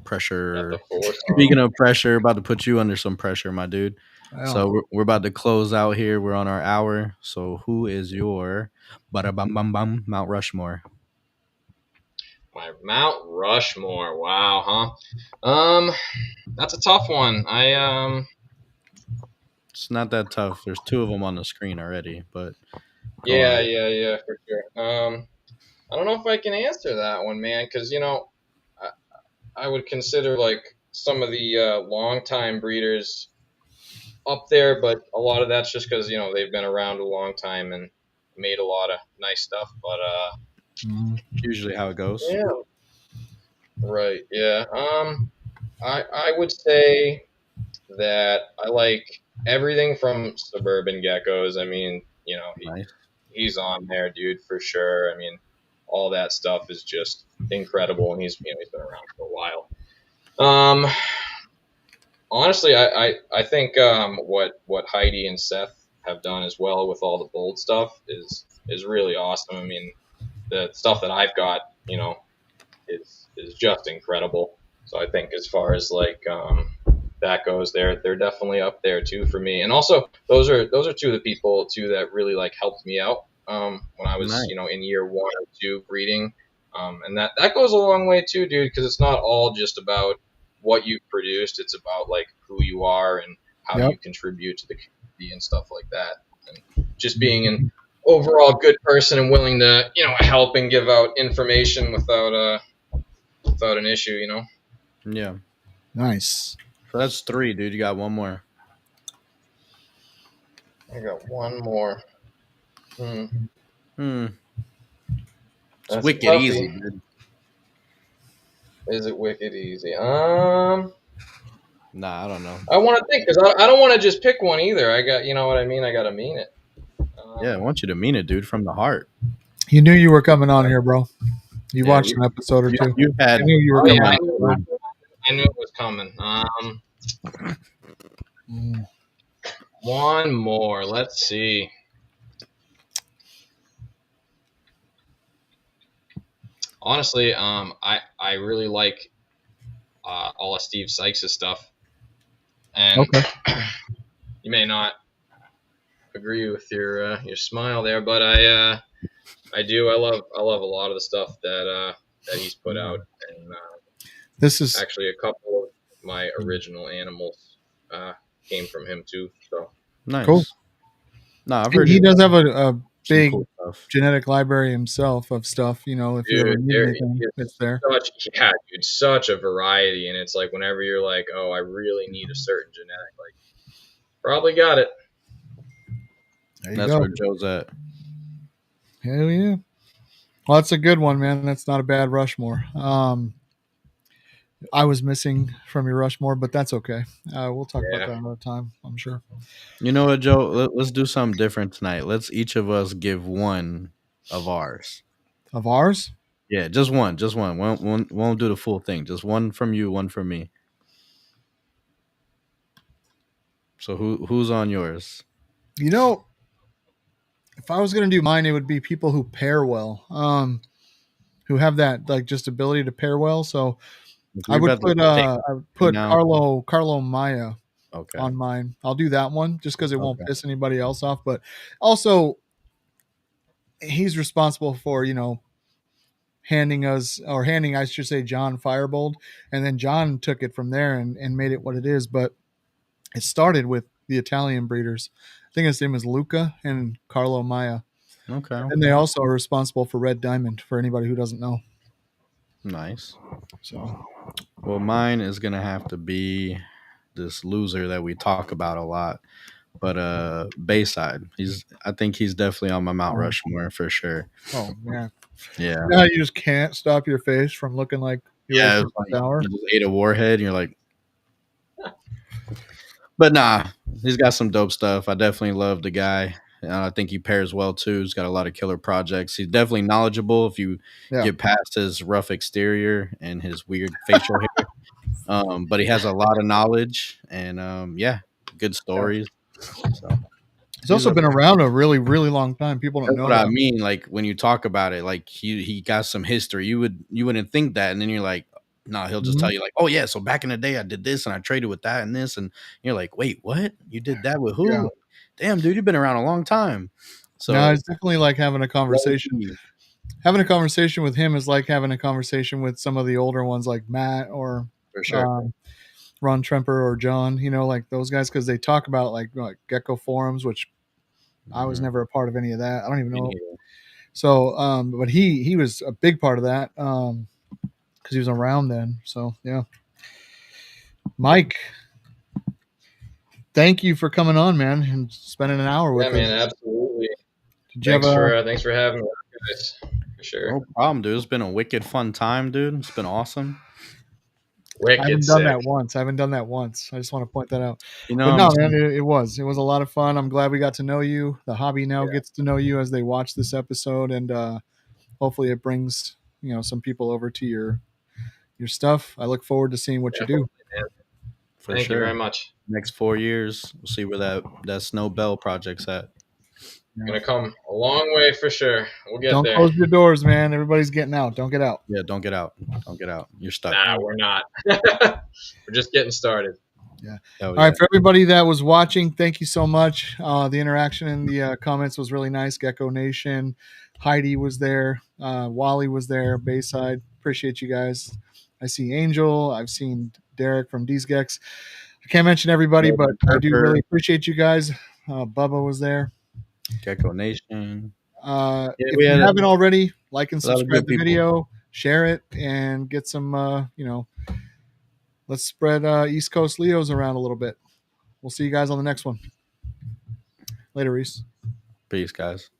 Pressure. Speaking of pressure, about to put you under some pressure, my dude. Wow. So we're about to close out here. We're on our hour. So who is your Mount Rushmore? My Mount Rushmore. Wow, huh? That's a tough one. It's not that tough. There's two of them on the screen already, but yeah, for sure. I don't know if I can answer that one, man, because I would consider like some of the longtime breeders up there, but a lot of that's just because they've been around a long time and made a lot of nice stuff. But usually how it goes. yeah, right, yeah. I would say that I like everything from suburban geckos. I mean, Nice. he's on there, dude, for sure. I mean, all that stuff is just incredible, and he's been around for a while. Honestly, I think what Heidi and Seth have done as well with all the bold stuff is really awesome. I mean, the stuff that I've got, is just incredible. So I think as far as like that goes, they're definitely up there too for me. And also, those are two of the people too that really like helped me out when I was Nice. in year 1 or 2 breeding. And that goes a long way too, dude, because it's not all just about what you've produced. It's about like who you are and how you contribute to the community and stuff like that. And just being an overall good person and willing to help and give out information without an issue. Yeah. Nice. So that's 3, dude. You got one more. I got one more. It's That's wicked toughy. easy, dude. Is it wicked easy? Nah, I don't know. I want to think because I don't want to just pick one either. I got, what I mean. I got to mean it. Yeah, I want you to mean it, dude, from the heart. You knew you were coming on here, bro. You watched an episode or two. You had. I knew you were coming on. I knew it was coming. One more. Let's see. Honestly, I really like all of Steve Sykes' stuff, and you may not agree with your smile there, but I do. I love a lot of the stuff that he's put out, and this is actually a couple of my original animals came from him too. So nice. Cool. No, I've heard he does have a big cool stuff. genetic library himself of stuff. If you ever need anything, it's there. Dude, such a variety, and it's like whenever you're like, oh, I really need a certain genetic, like probably got it. That's where Joe's at. Hell yeah. Well, that's a good one, man. That's not a bad Rushmore. I was missing from your Rushmore, but that's okay. We'll talk about Yeah. that another time, I'm sure. You know what, Joe? Let's do something different tonight. Let's each of us give one of ours. Of ours? Yeah, just one. Just one. Won't do the full thing. Just one from you, one from me. So who's on yours? You know, if I was going to do mine, it would be people who pair well, who have that like just ability to pair well. So If I you're would about to put take now. Carlo Maya Okay. on mine. I'll do that one just because it won't Okay. piss anybody else off. But also, he's responsible for handing, I should say, John Firebolt, and then John took it from there and made it what it is. But it started with the Italian breeders. I think his name is Luca and Carlo Maya. Okay. And they also are responsible for Red Diamond, for anybody who doesn't know. Nice. So, Well, mine is gonna have to be this loser that we talk about a lot, but Bayside. I think he's definitely on my Mount Rushmore for sure. oh man, Yeah. now you just can't stop your face from looking like you're Yeah. ready It's for like sour. you just ate a warhead, and you're like, but nah, he's got some dope stuff. I definitely love the guy. I think he pairs well too. He's got a lot of killer projects. He's definitely knowledgeable if you Yeah. get past his rough exterior and his weird facial hair. But he has a lot of knowledge and yeah, good stories. So He's also been around a really, really long time. People don't that's know what I that. mean. Like when you talk about it, like he got some history. You wouldn't think that, and then you're like, no, he'll just tell you like, oh yeah, so back in the day I did this and I traded with that and this, and you're like, wait, what? You did that with who? Yeah. Damn, dude, you've been around a long time. So No, it's definitely like having a conversation. low-key, Having a conversation with him is like having a conversation with some of the older ones like Matt or for sure. Ron Tremper or John, like those guys, because they talk about like Gecko forums, which I was Mhm. never a part of any of that. I don't even Me know. neither. So, but he was a big part of that because he was around then. So yeah, Mike, thank you for coming on, man, and spending an hour with Yeah, us. man, absolutely. Did you Thanks for having me, guys. For sure. No problem, dude. It's been a wicked fun time, dude. It's been awesome. I haven't Wicked done sick. that once. I just want to point that out. You know, But no, man, it was a lot of fun. I'm glad we got to know you. The hobby now Yeah. gets to know you as they watch this episode, and hopefully it brings some people over to your stuff. I look forward to seeing what you do. Man. for Thank sure. you very much. Next 4 years, we'll see where that Snow Bell project's at. Gonna come a long way for sure. We'll get Don't there. close your doors, man. Everybody's getting out. Don't get out. Yeah, don't get out. Don't get out. You're stuck. Nah, we're not. We're just getting started. Hell All yeah. right, for everybody that was watching, thank you so much. The interaction in the comments was really nice. Gecko Nation, Heidi was there, Wally was there, Bayside. Appreciate you guys. I see Angel. I've seen Derek from D's Gex. I can't mention everybody, but I do really appreciate you guys. Bubba was there. Gecko Nation. If you haven't already, like and a lot of subscribe good the people. video, share it, and get some, let's spread East Coast Leos around a little bit. We'll see you guys on the next one. Later, Reese. Peace, guys.